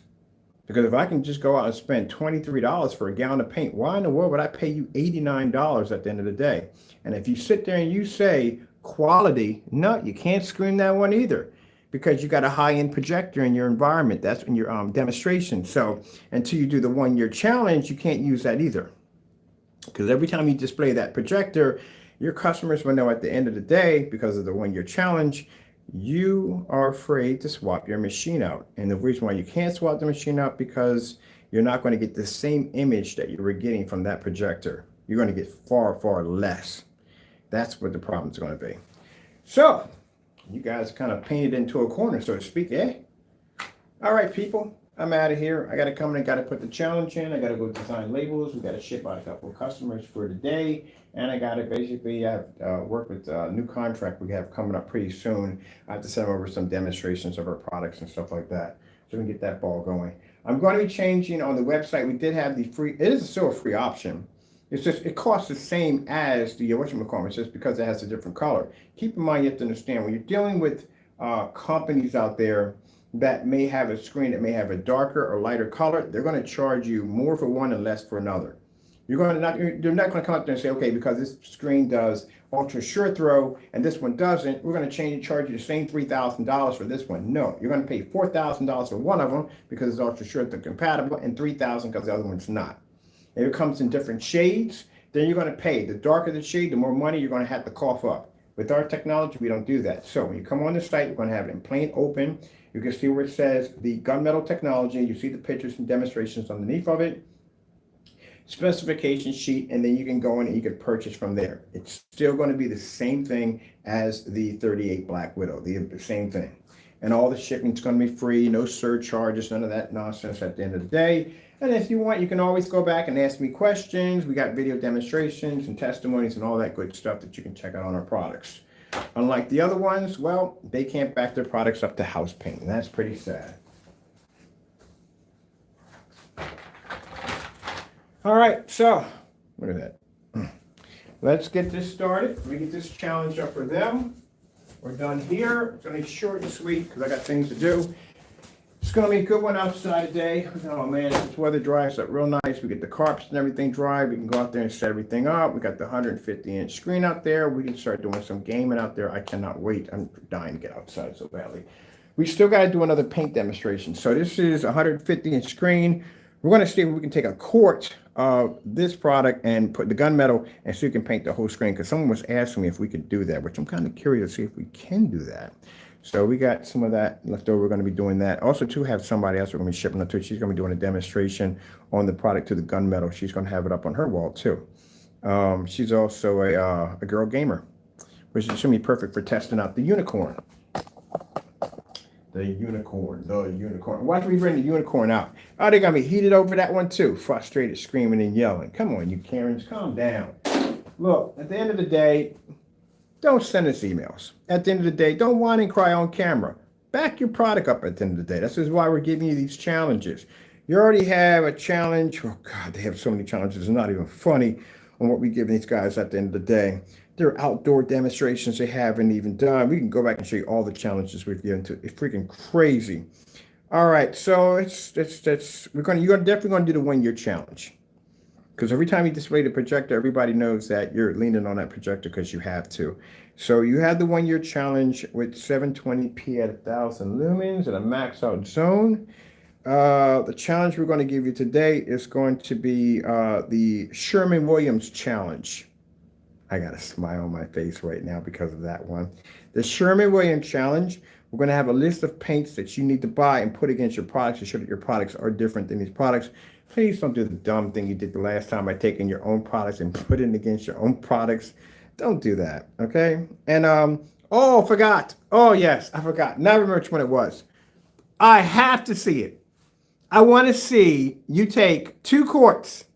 Because if I can just go out and spend $23 for a gallon of paint, why in the world would I pay you $89 at the end of the day? And if you sit there and you say quality, no, you can't scream that one either. Because you got a high-end projector in your environment. That's in your demonstration. So until you do the 1-year challenge, you can't use that either. Because every time you display that projector, your customers will know at the end of the day, because of the 1-year challenge, you are afraid to swap your machine out. And the reason why you can't swap the machine out, because you're not going to get the same image that you were getting from that projector. You're going to get far, far less. That's what the problem is going to be. So you guys kind of painted into a corner, so to speak, eh? All right, people, I'm out of here. I got to come in and got to put the challenge in. I got to go design labels. We got to ship out a couple of customers for today. And I got to basically work with a new contract we have coming up pretty soon. I have to send over some demonstrations of our products and stuff like that, so we can get that ball going. I'm going to be changing on the website. We did have the free, it is still a free option. It's just, it costs the same as the, whatchamacallit, it's just because it has a different color. Keep in mind, you have to understand, when you're dealing with companies out there that may have a screen that may have a darker or lighter color, they're going to charge you more for one and less for another. They're not going to come up there and say, okay, because this screen does ultra sure throw and this one doesn't, we're going to charge you the same $3,000 for this one. No, you're going to pay $4,000 for one of them because it's ultra sure throw compatible, and $3,000 because the other one's not. If it comes in different shades, then you're going to pay. The darker the shade, the more money you're going to have to cough up. With our technology, we don't do that. So when you come on the site, we're going to have it in plain open. You can see where it says the gunmetal technology. You see the pictures and demonstrations underneath of it. Specification sheet, and then you can go in and you can purchase from there. It's still going to be the same thing as the 38 Black Widow, the same thing. And all the shipping is going to be free, no surcharges, none of that nonsense at the end of the day. And if you want, you can always go back and ask me questions. We got video demonstrations and testimonies and all that good stuff that you can check out on our products. Unlike the other ones, well, they can't back their products up to house paint, and that's pretty sad. All right, so look at that. Let's get this started. Let me get this challenge up for them. we're done here. It's gonna be short and sweet because I got things to do. It's gonna be a good one outside today. Oh man, this weather dries up real nice. We get the carpets and everything dry. We can go out there and set everything up. We got the 150-inch screen out there. We can start doing some gaming out there. I cannot wait. I'm dying to get outside so badly. We still got to do another paint demonstration. So this is a 150-inch screen. We're going to see if we can take a quart of this product and put the gunmetal and so you can paint the whole screen, because someone was asking me if we could do that, which I'm kind of curious to see if we can do that. So we got some of that left over. We're going to be doing that. Also, to have somebody else we're going to be shipping it to. She's going to be doing a demonstration on the product to the gunmetal. She's going to have it up on her wall too. She's also a girl gamer, which is going to be perfect for testing out the unicorn. The unicorn. Watch me bring the unicorn out. Oh, they're going to be heated over that one too. Frustrated, screaming and yelling. Come on, you Karens, calm down. Look, at the end of the day, don't send us emails. At the end of the day, don't whine and cry on camera. Back your product up at the end of the day. This is why we're giving you these challenges. You already have a challenge. Oh, God, they have so many challenges. It's not even funny on what we give these guys at the end of the day. There are outdoor demonstrations they haven't even done. We can go back and show you all the challenges we've given to. It's freaking crazy. All right, so you're definitely gonna do the 1 year challenge, because every time you display the projector, everybody knows that you're leaning on that projector because you have to. So you have the 1 year challenge with 720p at 1,000 lumens and a max out zone. The challenge we're going to give you today is going to be the Sherwin-Williams challenge. I got a smile on my face right now because of that one. The Sherwin-Williams challenge, we're going to have a list of paints that you need to buy and put against your products to show that your products are different than these products. Please don't do the dumb thing you did the last time by taking your own products and put it against your own products. Don't do that, okay? And, oh, forgot. Oh, yes, I forgot. Now I remember which one it was. I have to see it. I want to see you take 2 quarts.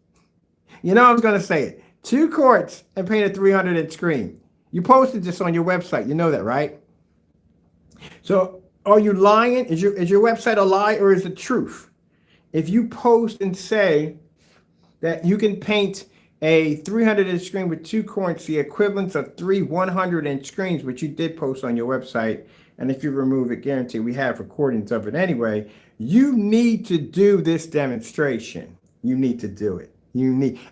You know I was going to say it. 2 quarts and paint a 300-inch screen. You posted this on your website. You know that, right? So are you lying? Is your website a lie or is it truth? If you post and say that you can paint a 300-inch screen with 2 quarts, the equivalent of 3 100-inch screens, which you did post on your website, and if you remove it, guarantee we have recordings of it anyway, you need to do this demonstration. You need to do it.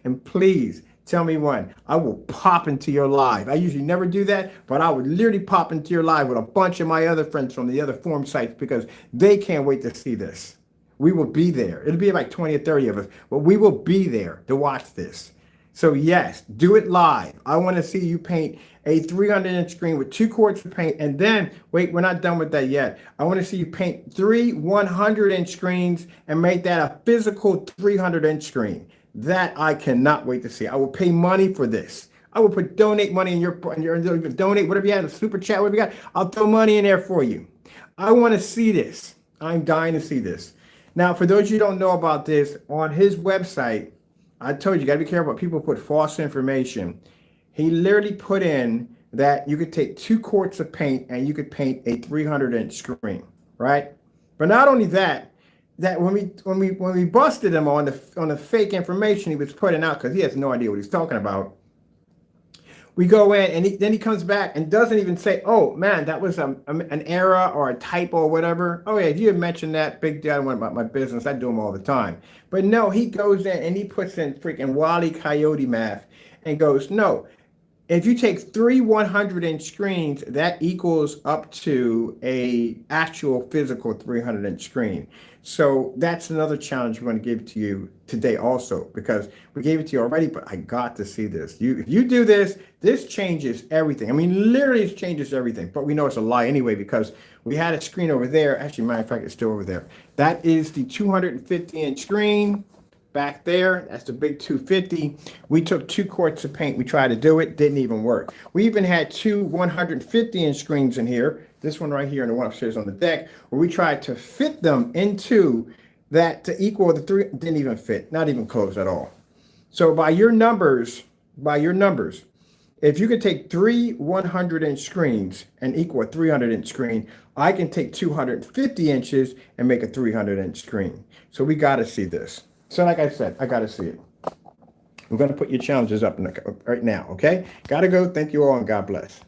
And please, tell me when. I will pop into your live. I usually never do that, but I would literally pop into your live with a bunch of my other friends from the other forum sites because they can't wait to see this. We will be there. It'll be like 20 or 30 of us, but we will be there to watch this. So yes, do it live. I want to see you paint a 300-inch screen with 2 quarts of paint. And then, wait, we're not done with that yet. I want to see you paint 3 100-inch screens and make that a physical 300-inch screen. That I cannot wait to see. I will pay money for this. I will put donate money in your donate, whatever you have, a super chat, whatever you got. I'll throw money in there for you. I want to see this. I'm dying to see this. Now, for those of you who don't know about this, on his website, I told you got to be careful. People put false information. He literally put in that you could take 2 quarts of paint and you could paint a 300-inch screen, right? But not only that when we busted him on the fake information he was putting out, because he has no idea what he's talking about, we go in and then he comes back and doesn't even say, oh man, that was an error or a typo or whatever. Oh yeah, if you had mentioned that, big deal, I don't want about my business. I do them all the time. But no, he goes in and he puts in freaking Wile E. Coyote math and goes, no, if you take 3 100-inch screens, that equals up to a actual physical 300-inch screen. So that's another challenge we're going to give to you today also, because we gave it to you already, but I got to see this. If you do this, this changes everything. I mean, literally it changes everything, but we know it's a lie anyway, because we had a screen over there. Actually, matter of fact, it's still over there. That is the 250-inch screen. Back there, that's the big 250. We took 2 quarts of paint. We tried to do it, didn't even work. We even had 2 150-inch screens in here, this one right here and the one upstairs on the deck, where we tried to fit them into that to equal the 3, didn't even fit, not even close at all. So by your numbers, if you could take 3 100-inch screens and equal a 300-inch screen, I can take 250 inches and make a 300-inch screen. So we got to see this. So like I said, I got to see it. I'm going to put your challenges up right now, okay? Got to go. Thank you all, and God bless.